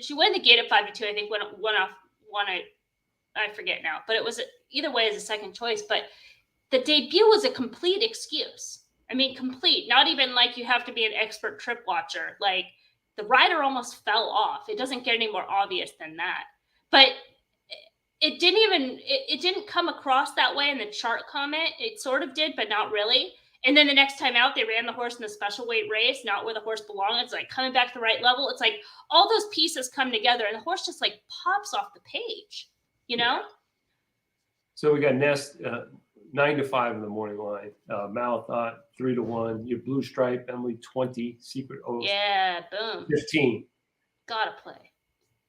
the gate at 5-2. I think went off one. I forget now, but it was either way as a second choice. But the debut was a complete excuse. I mean, complete. Not even like you have to be an expert trip watcher. Like the rider almost fell off. It doesn't get any more obvious than that. But it didn't come across that way in the chart comment. It sort of did, but not really. And then the next time out, they ran the horse in the special weight race, not where the horse belonged. It's like coming back to the right level. It's like all those pieces come together, and the horse just like pops off the page, you know? So we got Nest 9-5 in the morning line. Malathot 3-1. Your Blue Stripe, Emily 20. Secret Oath. Yeah, boom. 15. Gotta play.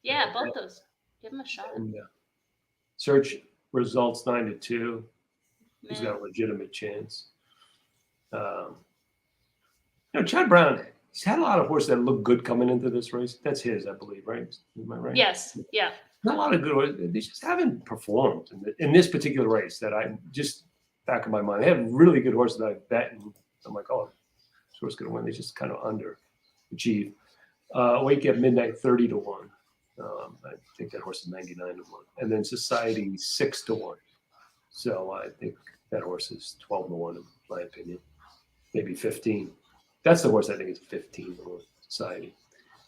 Yeah, both those. Give them a shot. And, Search Results 9-2. He's got a legitimate chance. Chad Brown, he's had a lot of horses that look good coming into this race. That's his, I believe, right? Am I right? Yes. Yeah. Not a lot of good horses. They just haven't performed in this particular race that I just back of my mind. They have really good horses that I bet, and I'm like, oh, this horse is going to win. They just kind of underachieve. Wake at Midnight 30-1. I think that horse is 99-1. And then Society 6-1. So I think that horse is 12-1 in my opinion. Maybe 15. That's the horse I think is 15 to Society.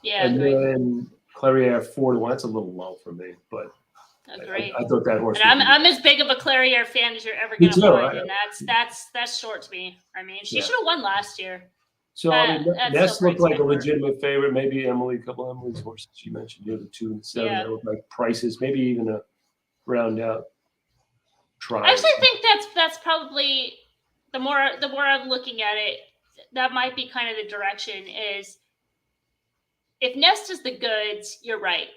Yeah, and agreed. Then Clariere 4-1. That's a little low for me, but agreed. I thought that horse. And I'm as big of a Clariere fan as you're ever going to find, and that's short to me. I mean, she should have won last year. So Nest looked like a legitimate favorite. Maybe Emily, a couple of Emily's horses she mentioned here, the 2 and 7. That look like prices. Maybe even a round out try. I actually think that's probably the more I'm looking at it, that might be kind of the direction is if Nest is the goods, you're right.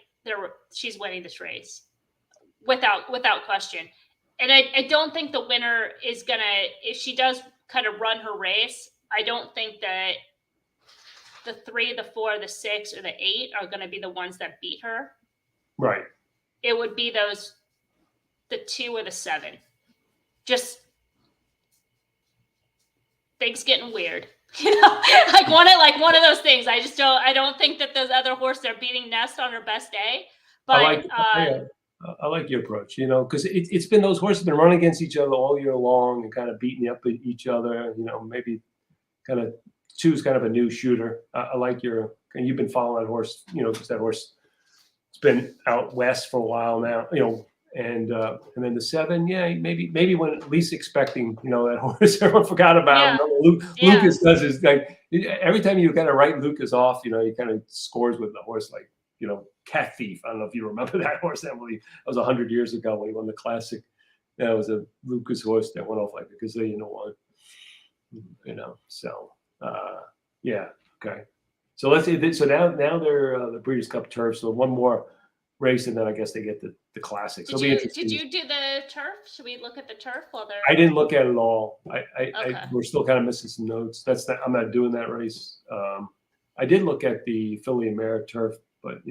She's winning this race without question. And I don't think the winner is gonna, if she does kind of run her race, I don't think that the 3, the 4, the 6, or the 8 are gonna be the ones that beat her. Right. It would be the 2 or the 7. Just things getting weird. like one of those things. I don't think that those other horses are beating Nest on her best day. But I like your approach, because it's been those horses been running against each other all year long and kind of beating up at each other. Maybe kind of 2's kind of a new shooter. I like and you've been following that horse, because that horse has been out west for a while now, and then the 7, maybe when least expecting, that horse everyone forgot about. Lucas does his like every time you kind of write Lucas off, he kind of scores with the horse like Cat Thief. I don't know if you remember that horse, Emily. That was 100 years ago when he won the Classic. That was a Lucas horse that went off like a gazillion to 1. So okay. So let's see. So now they're the Breeders' Cup Turf. So one more race, and then I guess they get the Classic. Did you do the turf? Should we look at the turf while they're? I didn't look at it all. Okay. We're still kind of missing some notes. I'm not doing that race. I did look at the Filly and Mare turf, but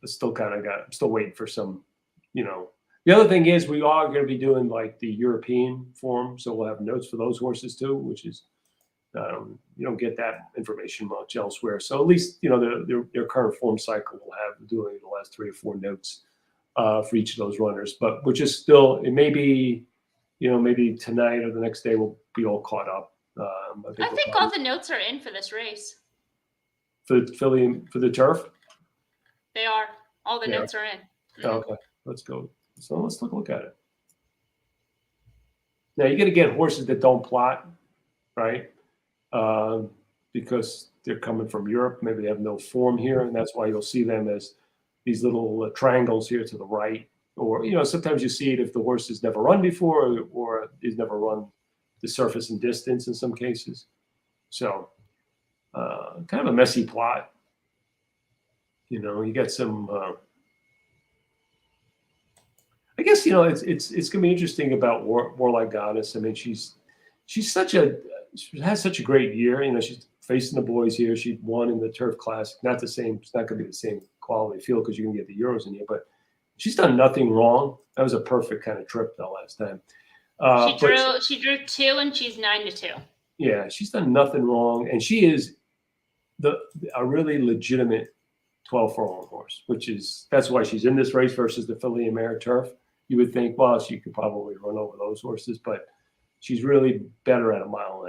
still kind of I'm still waiting for some. The other thing is we are going to be doing like the European form, so we'll have notes for those horses too, which is you don't get that information much elsewhere. So at least their current form cycle will have doing the last 3 or 4 notes for each of those runners. But which is still, it may be maybe tonight or the next day we'll be all caught up. I think all the notes are in for this race. For Philly, for the turf? They are. All the notes are in. Mm-hmm. Okay, let's go. So let's look at it. Now you're going to get horses that don't plot, right? Because they're coming from Europe. Maybe they have no form here, and that's why you'll see them as these little triangles here to the right. Or, sometimes you see it if the horse has never run before or he's never run the surface and distance in some cases. So kind of a messy plot. You got some I guess, it's going to be interesting about Warlike Goddess. I mean, she has such a great year. She's facing the boys here. She won in the Turf Classic. It's not going to be the same quality field because you can get the Euros in here. But she's done nothing wrong. That was a perfect kind of trip the last time. She drew 2 and she's 9-2. Yeah, she's done nothing wrong, and she is a really legitimate 12 furlong horse, that's why she's in this race versus the Filly and Mare Turf. You would think, well, she could probably run over those horses, but she's really better at 1.5 miles,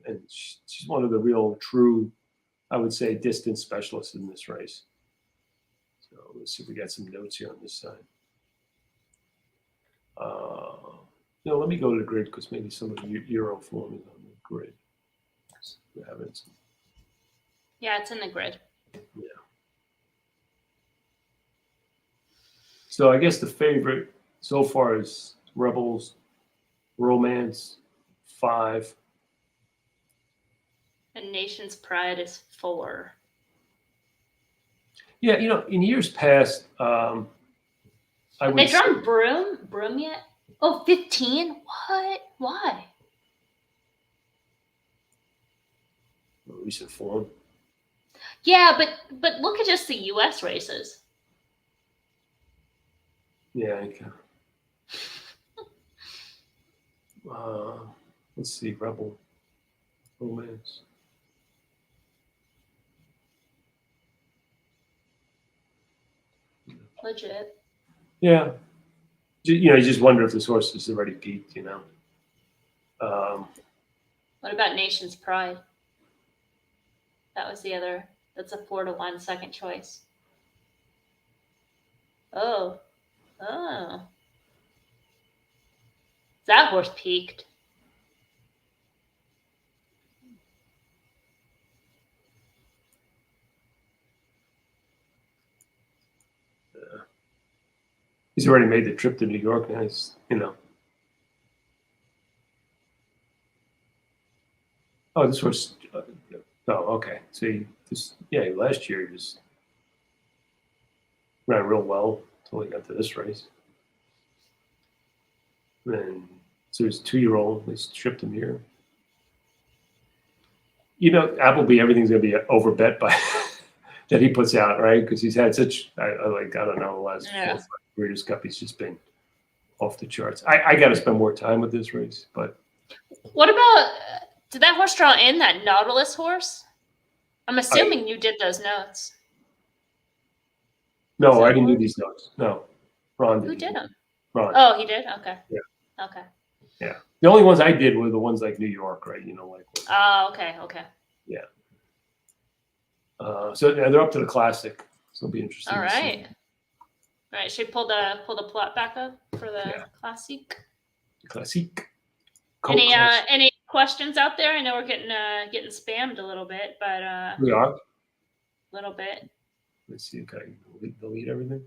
and she's one of the real true, I would say, distance specialists in this race. So let's see if we got some notes here on this side. Let me go to the grid because maybe some of the Euro form is on the grid. We have it. Yeah, it's in the grid. Yeah. So I guess the favorite so far is Rebels, Romance, 5. And Nation's Pride is 4. Yeah, in years past, Have they drawn Broom yet? Oh, 15? What? Why? Recent form. Yeah, but look at just the U.S. races. Yeah, okay. Let's see, Rebel, Romance. Legit. Yeah. You just wonder if this horse is already peaked, What about Nation's Pride? That was the other. That's a 4-1 second choice. Oh. That horse peaked. He's already made the trip to New York. Nice, Oh, this horse. Oh, okay. So last year he just ran real well until he got to this race. And so his 2-year-old, they stripped him here. Appleby, everything's going to be overbet by that he puts out, right? Because he's had such, I don't know, the last 4 or 5 Breeders' Cup, he's just been off the charts. I got to spend more time with this race, but. What about, did that horse draw in that Nautilus horse? I'm assuming you did those notes. No, I didn't do these notes. No. Ron did. Who did them? Ron. Oh, he did? Okay. Yeah. Okay. Yeah. The only ones I did were the ones like New York, right? Oh, okay. Yeah. So they're up to the Classic. So it'll be interesting. All right. All right. Should we pull the plot back up for the Classic? Classic. Any questions out there? I know we're getting spammed a little bit, but we are. A little bit. Let's see. Okay, delete everything.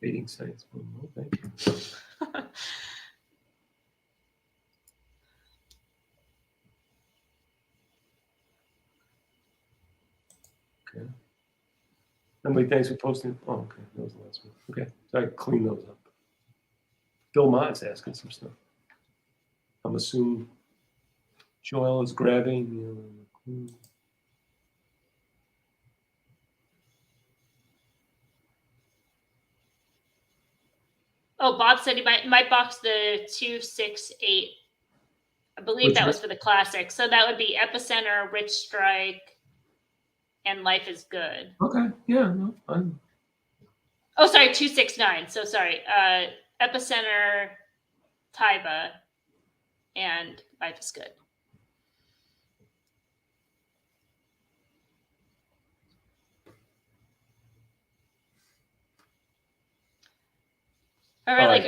Dating sites. Oh, thank you. Okay. Emily, thanks for posting. Oh, okay. That was the last one. Okay. So I clean those up. Bill Mott's asking some stuff. I'm assuming Joel is grabbing. Oh, Bob said he might box the 268. I believe that was for the Classic. So that would be Epicenter, Rich Strike, and Life is Good. Okay. Yeah. No, fine. Oh, sorry, 269. So sorry. Epicenter, Taiba, and Life is Good. All right, like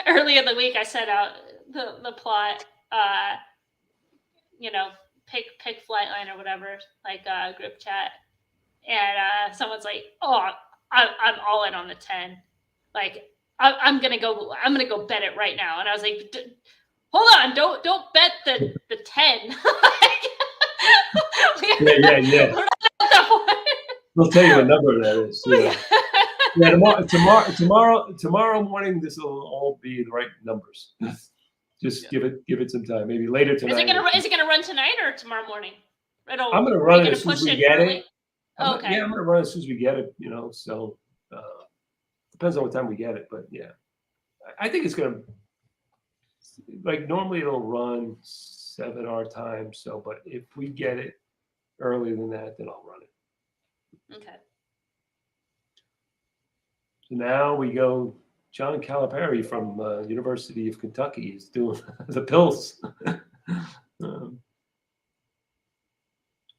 early in the week, I set out the plot. Pick Flightline or whatever, like group chat, and someone's like, "Oh, I'm all in on the 10. Like, I'm gonna go bet it right now." And I was like, "Hold on, don't bet the 10." Yeah. We'll tell you what number that is. Yeah. Yeah, tomorrow morning, this will all be the right numbers. Just give it some time. Maybe later tonight. Is it gonna run tonight or tomorrow morning? I'm gonna run it as soon as we get it. Okay. I'm gonna run as soon as we get it. So depends on what time we get it, but yeah, I think it's gonna like normally it'll run 7 our time. So, but if we get it earlier than that, then I'll run it. Okay. So now we go. John Calipari from University of Kentucky is doing the pills.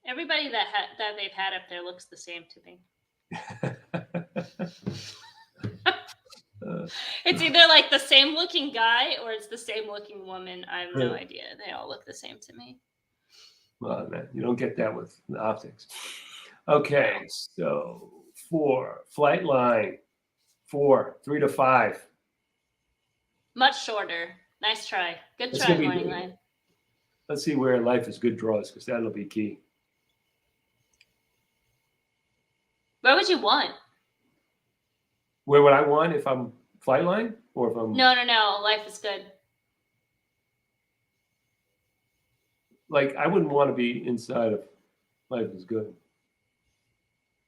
Everybody that they've had up there looks the same to me. It's either like the same looking guy or it's the same looking woman. I have no idea. They all look the same to me. Well, man, you don't get that with the Optix. Okay, so 4 flight line, 4 3 to 5. Much shorter. Nice try. Good It's try, gonna be morning good. line. Let's see where life is good draws because that'll be key. Where would you want? Where would I want if I'm flight line or if I'm No. Life is good. like I wouldn't want to be inside of life is good.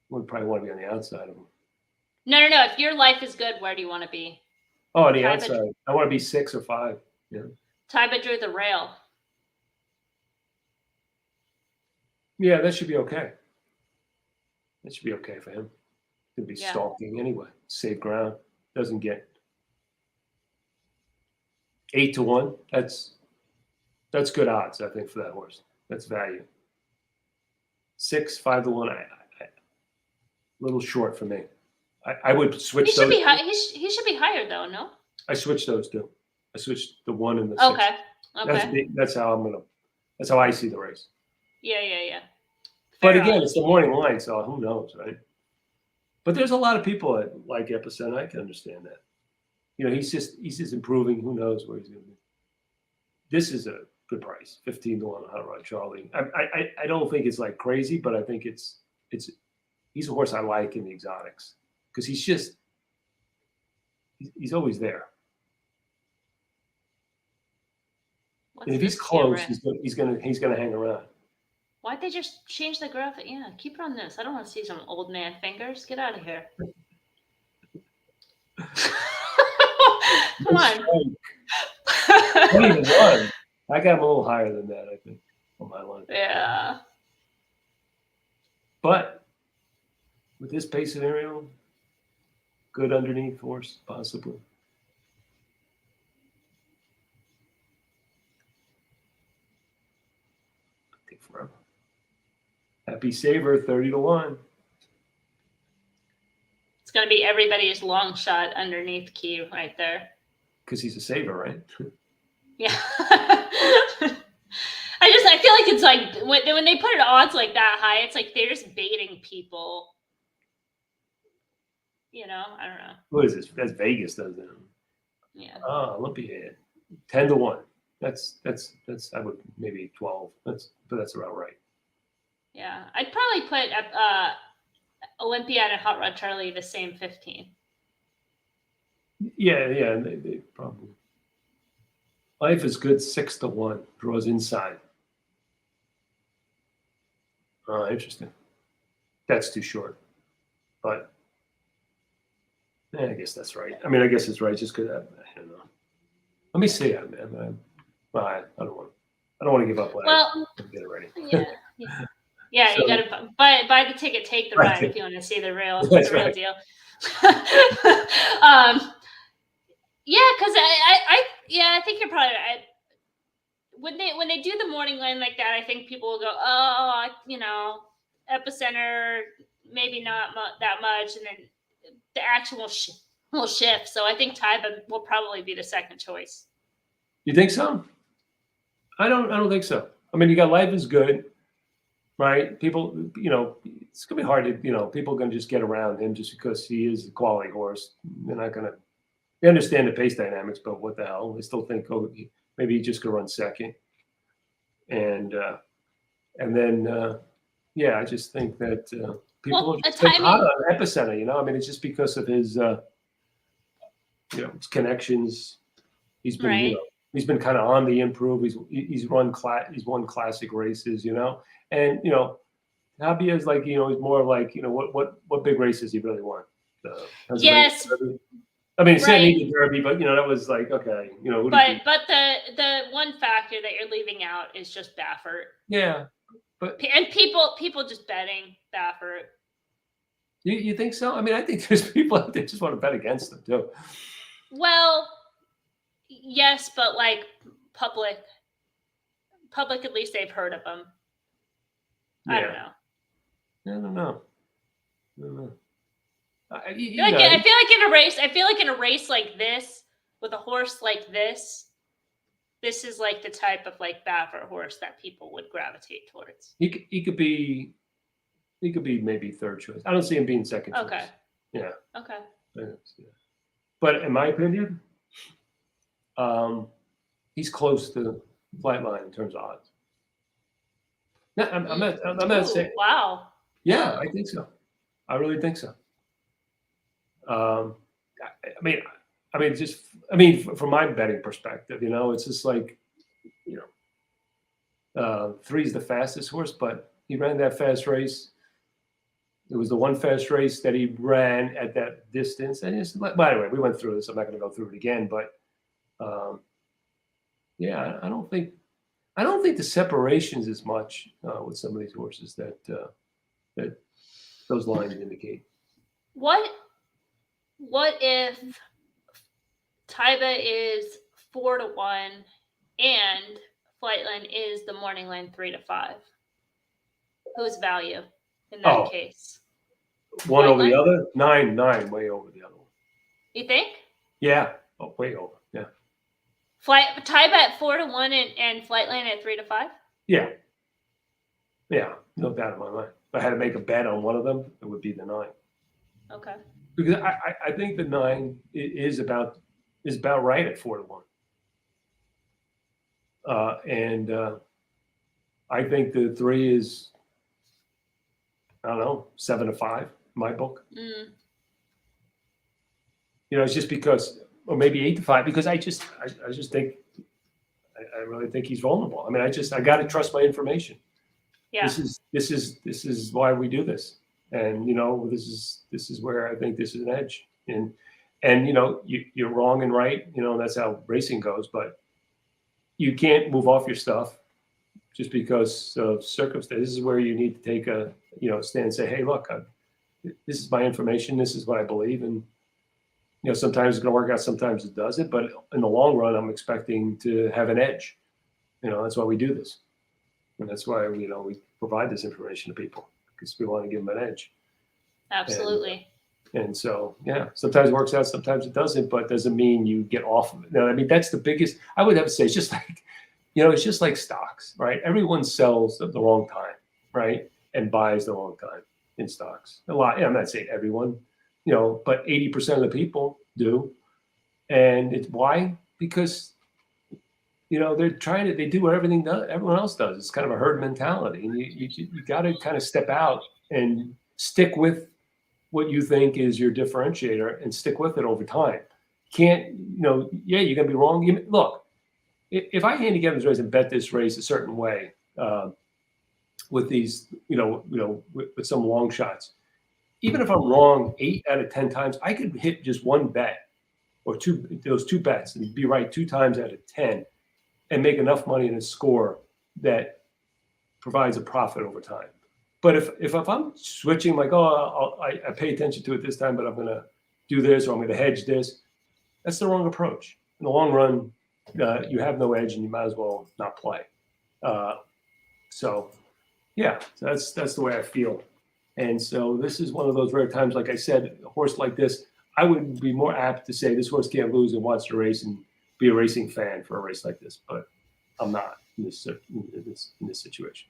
Would probably want to be on the outside of them. No. If your life is good, where do you want to be? Oh, on the Tie outside. I want to be 6 or 5. Yeah. Tie drew the rail. Yeah, that should be okay. That should be okay for him. He'll be Yeah. stalking anyway. Safe ground. Doesn't get 8 to 1. That's good odds, I think, for that horse. That's value. 6, 5 to 1. A little short for me. I would switch He should those. be high. He should be higher though. No. I switched those two. I switched the 1 and the 6. Okay. That's how I see the race. Yeah. But Fair again, odds. it's the morning line, so who knows, right? But there's a lot of people that like Epicenter. I can understand that. He's just improving. Who knows where he's going to be? This is a good price, 15 to 1 Hot Rod Charlie. I don't think it's like crazy, but I think he's a horse I like in the exotics because he's always there. And if he's close, he's gonna hang around. Why'd they just change the graphic? Yeah, keep it on this. I don't want to see some old man fingers. Get out of here. Come on. 20 to 1. I got him a little higher than that, I think, on my line. Yeah. But with this pace scenario, good underneath horse, possibly. Take forever. Happy Saver, 30 to 1. It's going to be everybody's long shot underneath key right there. Because he's a saver, right? Yeah. I feel like it's like when they put it odds like that high, it's like they're just baiting people. I don't know. What is this? That's Vegas, does it? Yeah. Ah, Olympia, 10 to 1. That's I would maybe 12. But that's about right. Yeah, I'd probably put Olympiad and Hot Rod Charlie the same 15. Yeah, they probably. Life is good, 6 to 1. Draws inside. Oh, interesting. That's too short. But I guess that's right. I mean, I guess it's right just because I don't know. Let me see it, man. I don't want to give up. Well, get it ready. Yeah. So, you gotta buy the ticket, take the ride if you want to see the real deal. Yeah, because I think you're probably right. When they do the morning line like that, I think people will go, oh, Epicenter, maybe not that much, and then the action will shift. So I think Taiba will probably be the second choice. You think so? I don't think so. I mean, you got Life is Good, right? People, it's gonna be hard to, people are gonna just get around him just because he is a quality horse. They're not gonna. They understand the pace dynamics, but what the hell? They still think, maybe he's just gonna run second. And then, I just think that people are just hot on Epicenter. I mean, it's just because of his, his connections. He's been, right. He's been kind of on the improve. He's won classic races, and Hobby is like, he's more like, what big races he really won. Pennsylvania Yes, Derby. I mean, San right. Diego Derby, but that was like, okay, who did But he? but the one factor that you're leaving out is just Baffert. Yeah, but And people just betting Baffert. you think so? I mean, I think there's people out there just want to bet against them too. Well, yes, but like public, at least they've heard of him. I don't know. I don't know. I feel like in a race like this, with a horse like this is like the type of like Baffert horse that people would gravitate towards. He could be maybe third choice. I don't see him being second choice. Okay. Yeah. Okay. But in my opinion, he's close to Flightline in terms of odds. No, I'm not saying. Wow. Yeah, I think so. I really think so. I mean, from my betting perspective, it's just like, 3's the fastest horse, but he ran that fast race. It was the one fast race that he ran at that distance. And by the way, we went through this. I'm not going to go through it again, but yeah, I don't think the separations as much with some of these horses that those lines indicate. What if Taiba is 4-1 and Flightline is the morning line 3-5? Whose value in that case? One over the other? 9 way over the other one. You think? Yeah. Oh, way over. Yeah. Taiba at 4-1 and Flightline at 3-5? Yeah. Yeah. No doubt in my mind. If I had to make a bet on one of them, it would be the 9. Okay. Because I think the 9 is about right at 4-1. And I think the 3 is, I don't know, 7-5 in my book. It's just because, or maybe 8-5, because I just think, I really think he's vulnerable. I mean, I got to trust my information. Yeah. This is why we do this. And, this is where I think this is an edge. And you're wrong and right, that's how racing goes, but you can't move off your stuff just because of circumstances. This is where you need to take a, stand and say, hey, look, this is my information. This is what I believe. And, sometimes it's going to work out, sometimes it doesn't. But in the long run, I'm expecting to have an edge. That's why we do this. And that's why, we provide this information to people, because we want to give them an edge. Absolutely. And so, yeah, sometimes it works out, sometimes it doesn't, but doesn't mean you get off of it. I mean, that's the biggest, I would have to say, it's just like, it's just like stocks, right? Everyone sells at the wrong time, right? And buys the wrong time in stocks. A lot, I'm not saying everyone, but 80% of the people do. And it's why? Because, they do what everyone else does. It's kind of a herd mentality. And you got to kind of step out and stick with what you think is your differentiator and stick with it over time. Can't, you're going to be wrong. Look, if I handicap this race and bet this race a certain way with these, with some long shots, even if I'm wrong 8 out of 10 times, I could hit just one bet or those 2 bets and be right 2 times out of 10 and make enough money in a score that provides a profit over time. But if I'm switching, like, I pay attention to it this time, but I'm going to do this or I'm going to hedge this, that's the wrong approach. In the long run, you have no edge and you might as well not play. So that's the way I feel. And so this is one of those rare times, like I said, a horse like this, I would be more apt to say this horse can't lose and watch the race and be a racing fan for a race like this. But I'm not in this situation.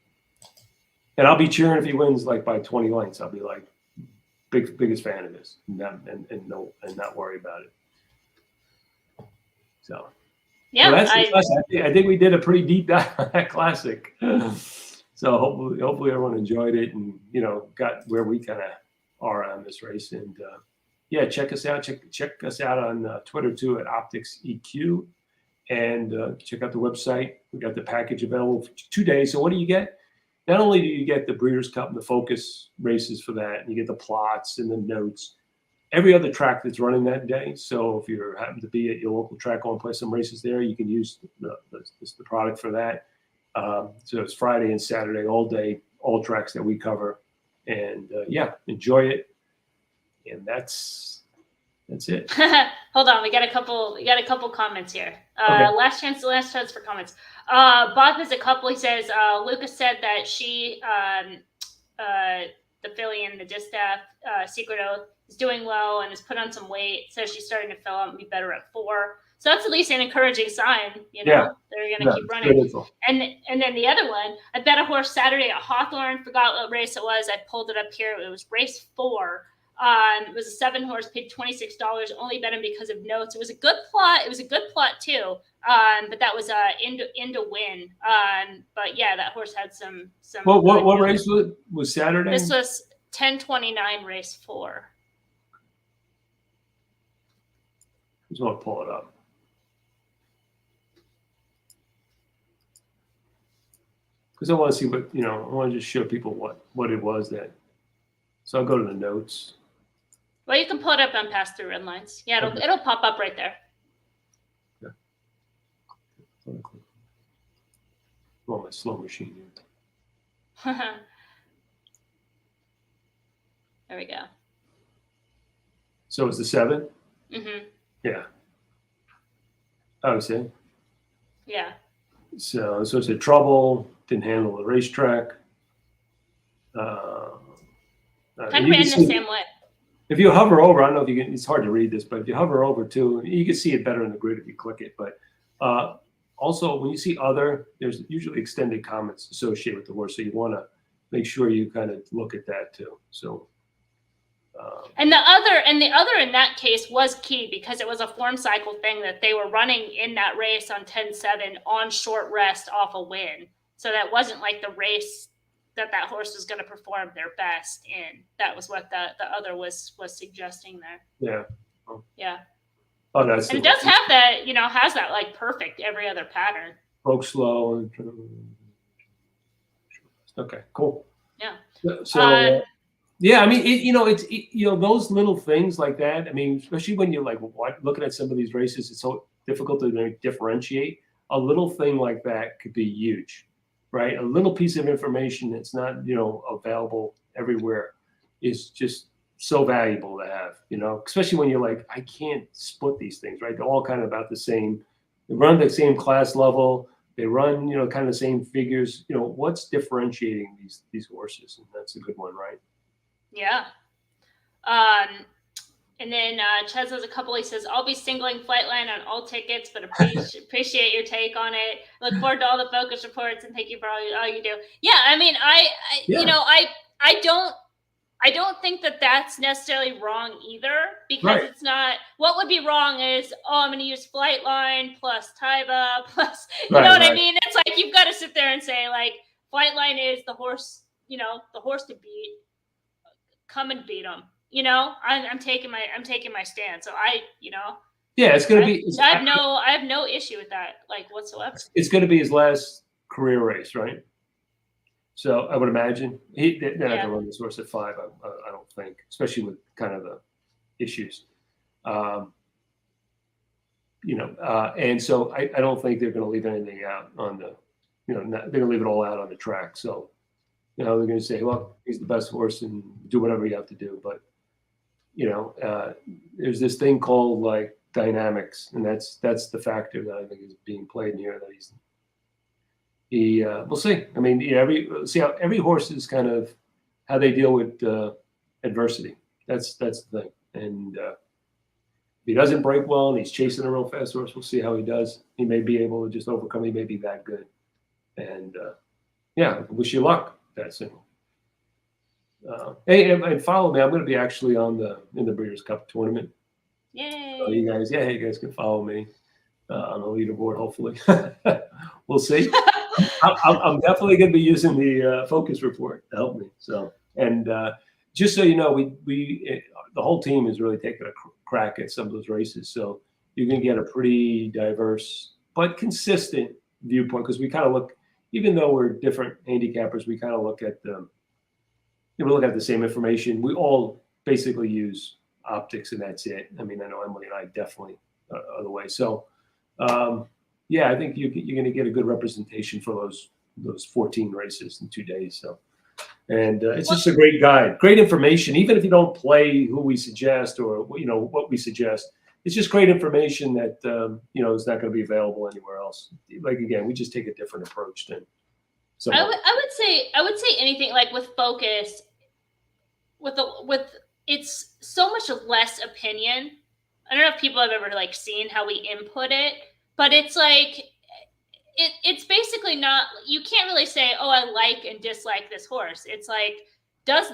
And I'll be cheering if he wins like by 20 lengths. I'll be like biggest fan of this and not worry about it. So yeah, I think we did a pretty deep dive on that classic. So hopefully everyone enjoyed it and got where we kind of are on this race. And check us out. Check us out on Twitter too at Optix EQ, and check out the website. We got the package available for 2 days. So what do you get? not only do you get the Breeders' Cup and the Focus races for that, and you get the plots and the notes, every other track that's running that day. So if you happen to be at your local track, go and play some races there, you can use the product for that. So it's Friday and Saturday, all day, all tracks that we cover, and yeah, enjoy it. And that's it. Hold on, we got a couple comments here. Okay. Last chance for comments. Bob has a couple. He says Lucas said that she, the filly in the distaff, Secret Oath, is doing well and has put on some weight. So she's starting to fill out and be better at 4. So that's at least an encouraging sign. You know, Yeah. they're going to keep running. Beautiful. And then the other one, I bet a horse Saturday at Hawthorne. Forgot what race it was. I pulled it up here. It was race 4. It was a 7-horse, paid $26. Only bet him because of notes. It was a good plot. It was a good plot too. But that was into win. But yeah, that horse had some. What race was Saturday? This was 10:29 race 4. I just want to pull it up. Because I want to see what, I want to just show people what it was that. So I'll go to the notes. Well, you can pull it up on pass-through red lines. Yeah, it'll pop up right there. Yeah. Well, my slow machine here. There we go. So it's the 7? Mm-hmm. Yeah. I would say. Yeah. So it's a trouble, didn't handle the racetrack. Kind of ran the same way. If you hover over, I don't know if you can, it's hard to read this, but if you hover over too, you can see it better in the grid if you click it. But also, when you see other, there's usually extended comments associated with the horse. So you want to make sure you kind of look at that too. So. And the other in that case was key because it was a form cycle thing that they were running in that race on 10-7 on short rest off a win. So that wasn't like the race that horse was going to perform their best in. That was what the other was suggesting there. Yeah. Oh. Yeah. Oh, that's. And it does have that, has that like perfect every other pattern. Broke slow. Okay, cool. Yeah. So. Yeah, I mean, it's those little things like that. I mean, especially when you're like looking at some of these races, it's so difficult to differentiate. A little thing like that could be huge, right? A little piece of information that's not available everywhere is just so valuable to have. Especially when you're like, I can't split these things, right? They're all kind of about the same. They run the same class level. They run kind of the same figures. What's differentiating these horses? And that's a good one, right? Yeah. And then Ches has a couple. He says, I'll be singling Flightline on all tickets, but appreciate your take on it. Look forward to all the focus reports and thank you for all you do. Yeah, I mean, I don't think that that's necessarily wrong either because It's not. What would be wrong is, I'm going to use Flightline plus Taiba plus, you know what I mean? It's like you've got to sit there and say like Flightline is the horse, the horse to beat. Come and beat them. I'm taking my stand. So yeah, it's going to be. I have no issue with that, like whatsoever. It's going to be his last career race, right? So I would imagine they're not going to run this horse at 5. I don't think, especially with kind of the issues, and so I don't think they're going to leave anything out on the, they're going to leave it all out on the track. So. They're going to say, well, he's the best horse and do whatever you have to do. But, there's this thing called like dynamics. And that's the factor that I think is being played in here that we'll see. I mean, see how every horse is kind of how they deal with adversity. That's the thing. And if he doesn't break well and he's chasing a real fast horse, we'll see how he does. He may be able to just overcome. He may be that good. And wish you luck. That single. Hey, and follow me. I'm going to be actually in the Breeders' Cup tournament. Yay! So you guys can follow me on the leaderboard. Hopefully, we'll see. I'm definitely going to be using the focus report to help me. So, and just so you know, we the whole team is really taking a crack at some of those races. So you can get a pretty diverse but consistent viewpoint because we kind of look. even though we're different handicappers, we kind of look at we look at the same information. We all basically use Optix, and that's it. I mean, I know Emily and I definitely are the way. So, yeah, I think you're going to get a good representation for those 14 races in 2 days. So, and it's just a great guide, great information. Even if you don't play who we suggest or what we suggest, it's just great information that is not going to be available anywhere else. Like again, we just take a different approach than. I would say anything like with focus, with it's so much less opinion. I don't know if people have ever like seen how we input it, but it's like it's basically not. You can't really say, oh, I like and dislike this horse. It's like, does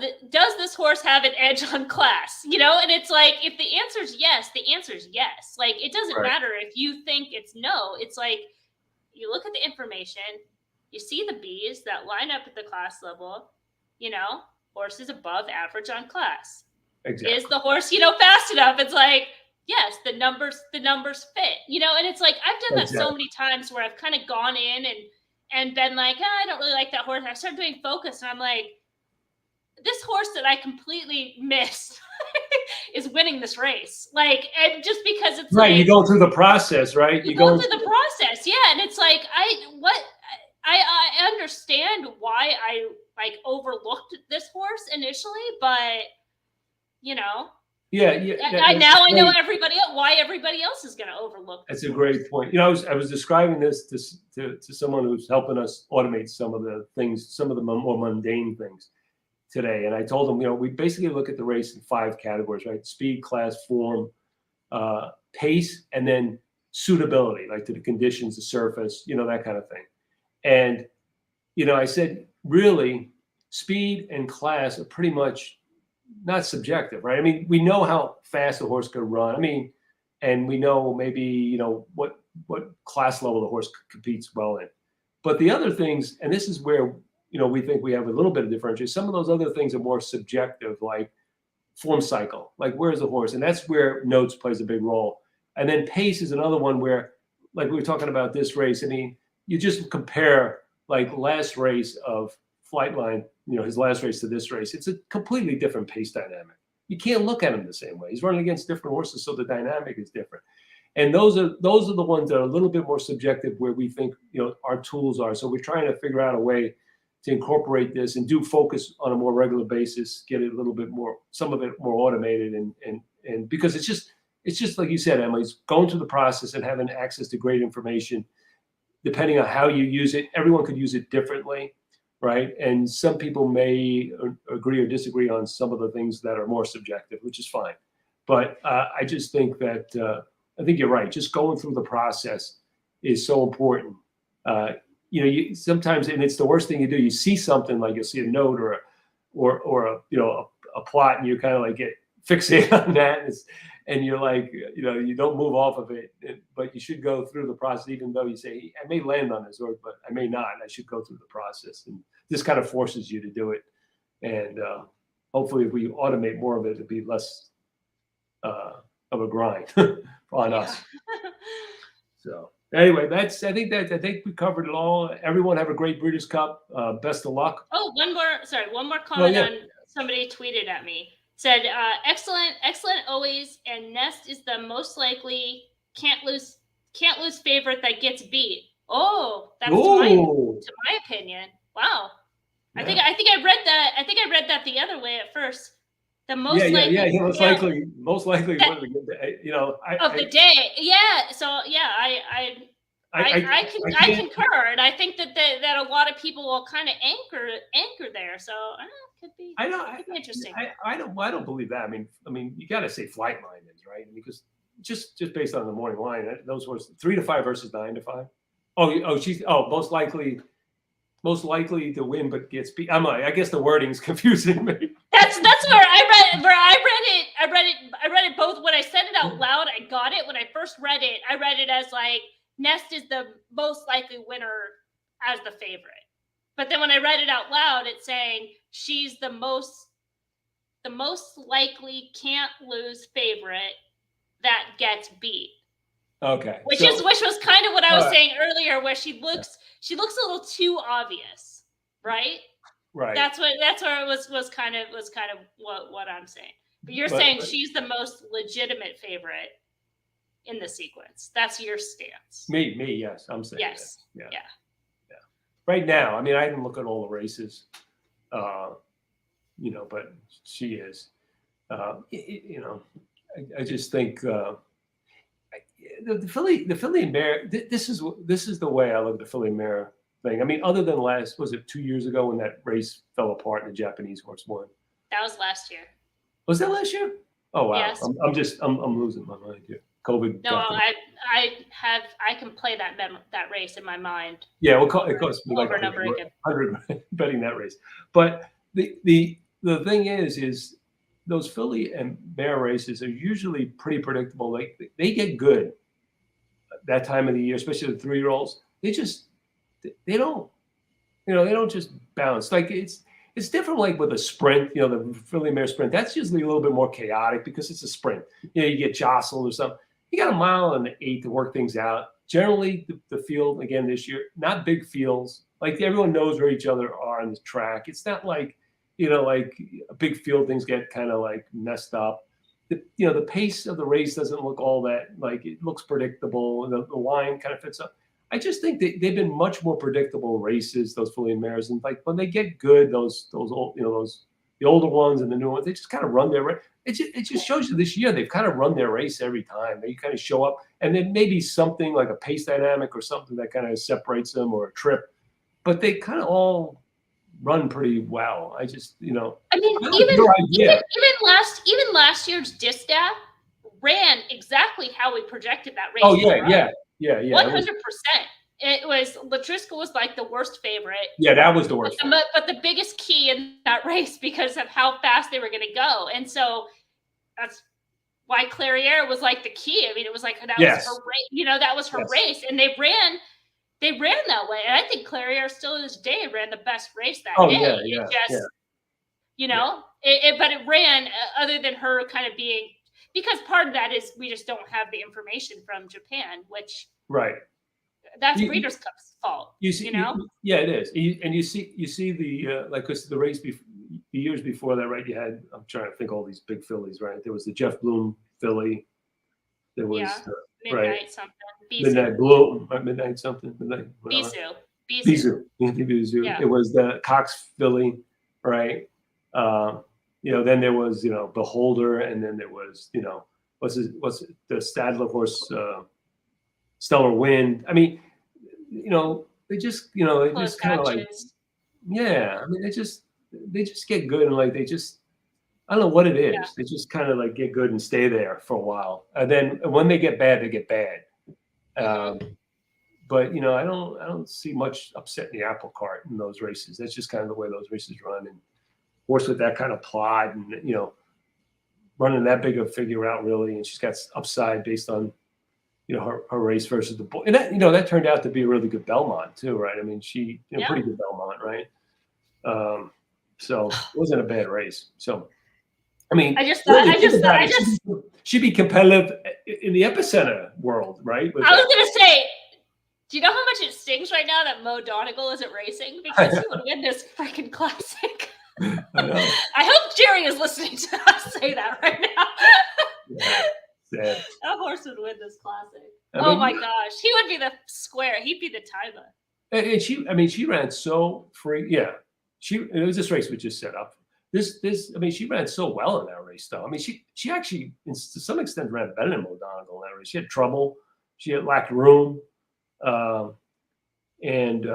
this horse have an edge on class? And it's like, if the answer is yes, the answer is yes. Like, it doesn't matter if you think it's no. It's like, you look at the information, you see the B's that line up at the class level, horse is above average on class. Exactly. Is the horse, fast enough? It's like, yes, the numbers fit, and it's like, I've done that so many times where I've kind of gone in and been like, I don't really like that horse. And I started doing focus and I'm like, this horse that I completely missed is winning this race. Like, and just because it's right. Like, you go through the process, right? You go through the process. Yeah. And it's like, I understand why I like overlooked this horse initially, but Yeah. Now I know why everybody else is going to overlook. That's a great point. I was describing this to someone who's helping us automate some of the things, some of the more mundane things today. And I told them, we basically look at the race in 5 categories, right? Speed, class, form, pace, and then suitability, like to the conditions, the surface, that kind of thing. And, I said, really, speed and class are pretty much not subjective, right? I mean, we know how fast a horse could run. I mean, and we know maybe, what class level the horse competes well in. But the other things, and this is where, we think we have a little bit of differentiation. Some of those other things are more subjective, like form cycle, like where's the horse? And that's where notes plays a big role. And then pace is another one where, like we were talking about this race, I mean, you just compare like last race of Flightline, his last race to this race, it's a completely different pace dynamic. You can't look at him the same way. He's running against different horses, so the dynamic is different. And those are the ones that are a little bit more subjective, where we think our tools are. So we're trying to figure out a way to incorporate this and do focus on a more regular basis, get it a little bit more, some of it more automated, and because it's just like you said, Emily, it's going through the process and having access to great information. Depending on how you use it, everyone could use it differently, right? And some people may agree or disagree on some of the things that are more subjective, which is fine. But I just think that I think you're right. Just going through the process is so important. You sometimes, and it's the worst thing you do. You see something, like you'll see a note or a plot, and you kind of like get fixated on that, and you're like, you don't move off of it. But you should go through the process, even though you say, I may land on this, but I may not. I should go through the process, and this kind of forces you to do it. And hopefully, if we automate more of it, it'll be less of a grind on us. So. Anyway, I think we covered it all. Everyone have a great Breeders' Cup. Best of luck. Oh, one more comment on somebody tweeted at me. Said, excellent always, and Nest is the most likely can't lose favorite that gets beat. Oh, that's to my opinion. Wow. Yeah. I think I read that the other way at first. The most likely. Most likely that, of the day. Yeah. So yeah, I concur, and I think that a lot of people will kind of anchor there. So I don't know, could be interesting. I don't believe that. I mean, you got to say Flightline is right, because just based on the morning line, those was 3 to 5 versus 9 to 5. She's most likely to win, but gets beat. I guess the wording's confusing me. That's where I read it both. When I said it out loud, I got it. When I first read it, I read it as like Nest is the most likely winner as the favorite. But then when I read it out loud, it's saying she's the most likely can't lose favorite that gets beat. Okay. Which was kind of what I was saying earlier, where she looks she looks a little too obvious, right? Right. That's where it was kind of what I'm saying. But you're saying she's the most legitimate favorite in the sequence. That's your stance. Me, yes, I'm saying yes, that. Yeah. Right now, I mean, I didn't look at all the races, you know, but she is. You know, I just think the Filly and Mare. This is the way I look at the Filly and Mare thing. I mean, other than was it 2 years ago when that race fell apart and the Japanese horse won? That was last year. Was that last year? Oh wow! Yes. I'm losing my mind here. COVID. No, I can play that race in my mind. Yeah, well, it cost me like 100 betting that race. But the thing is those Filly and Mare races are usually pretty predictable. Like they get good that time of the year, especially the 3-year-olds. They don't just bounce. Like it's different. Like with a sprint, you know, the Filly and Mare sprint. That's usually a little bit more chaotic because it's a sprint. You know, you get jostled or something. You got a mile and 8 to work things out. Generally, the field, again, this year, not big fields. Like everyone knows where each other are on the track. It's not like, you know, like a big field, things get kind of like messed up. The pace of the race doesn't look all that, like it looks predictable. And the line kind of fits up. I just think they've been much more predictable races, those Filly and Mares. And like when they get good, those old, you know, the older ones and the new ones, they just kind of run their race. It just shows you this year they've kind of run their race every time. They kind of show up, and then maybe something like a pace dynamic or something that kind of separates them, or a trip. But they kind of all run pretty well. I just, you know. I mean, even last year's Distaff ran exactly how we projected that race. Oh yeah. 100%. It was Latrisca was like the worst favorite. Yeah, that was the worst. But the biggest key in that race because of how fast they were going to go, and so that's why Clairiere was like the key. I mean, it was like that was her race. You know, that was her race, and they ran that way. And I think Clairiere still to this day ran the best race that day. You know, but it ran other than her kind of being, because part of that is we just don't have the information from Japan, which that's Breeders' Cup's fault. You know? It is. And you see the like the race the years before that, right? You had, I'm trying to think, all these big fillies, right? There was the Jeff Bloom filly. There was Midnight something. Midnight Bloom, Midnight something. Midnight. Bisou. Yeah. It was the Cox filly, right? You know, then there was, you know, Beholder, and then there was, you know, what's the Stadler horse, Stellar Wind. I mean, you know, they just kind of like, I mean, they just get good, and like I don't know what it is. They just kind of like get good and stay there for a while, and then when they get bad, they get bad. But you know, I don't see much upsetting the apple cart in those races. That's just kind of the way those races run. And horse with that kind of plot, and you know, running that big of a figure out really, and she's got upside based on, you know, her race versus the boy, and that, you know, that turned out to be a really good Belmont too, right? I mean, she, you know, pretty good Belmont, right? So it wasn't a bad race. So, I mean, she'd be competitive in the epicenter world, right? I was gonna say, do you know how much it stings right now that Mo Donegal isn't racing, because he would win this freaking classic? I hope Jerry is listening to us say that right now. Sad. That horse would win this classic. Oh my gosh, he would be the square. He'd be the Tyba. And she ran so free. Yeah, it was this race we just set up. I mean, she ran so well in that race, though. I mean, she actually, to some extent, ran better than Mo Donegal in that race. She had trouble. She had lacked room, and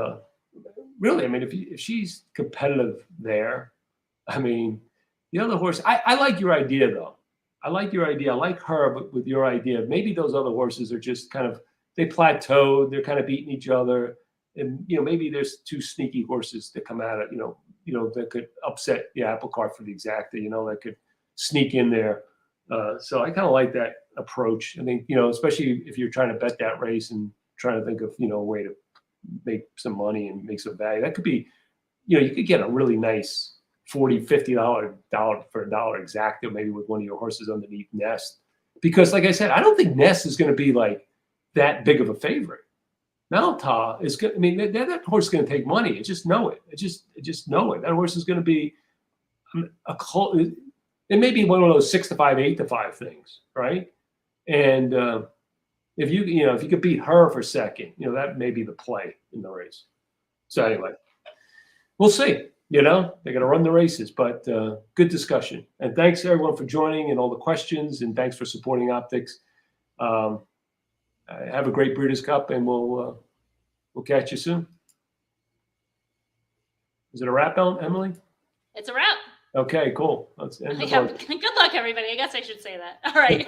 really, I mean, if she's competitive there, I mean, the other horse. I like your idea, though. I like your idea. I like her, but with your idea, maybe those other horses are just kind of, they plateaued. They're kind of beating each other, and you know, maybe there's 2 sneaky horses that come out of, you know, that could upset the apple cart for the exacta. You know, that could sneak in there. So I kind of like that approach. I think, you know, especially if you're trying to bet that race and trying to think of, you know, a way to make some money and make some value. That could be, you know, you could get a really nice $40, $50 for a dollar exacta, maybe with one of your horses underneath Nest. Because like I said, I don't think Nest is going to be like that big of a favorite. Malta is good. I mean, that horse is going to take money. I just know it. I just know it. That horse is going to be it may be one of those 6 to 5, 8 to 5 things, right? And if you could beat her for second, that may be the play in the race. So anyway, we'll see. They're going to run the races, but good discussion. And thanks everyone for joining and all the questions, and thanks for supporting Optix. Have a great Breeders' Cup, and we'll catch you soon. Is it a wrap, Emily? It's a wrap. Okay, cool. Let's end the Good luck, everybody. I guess I should say that. All right.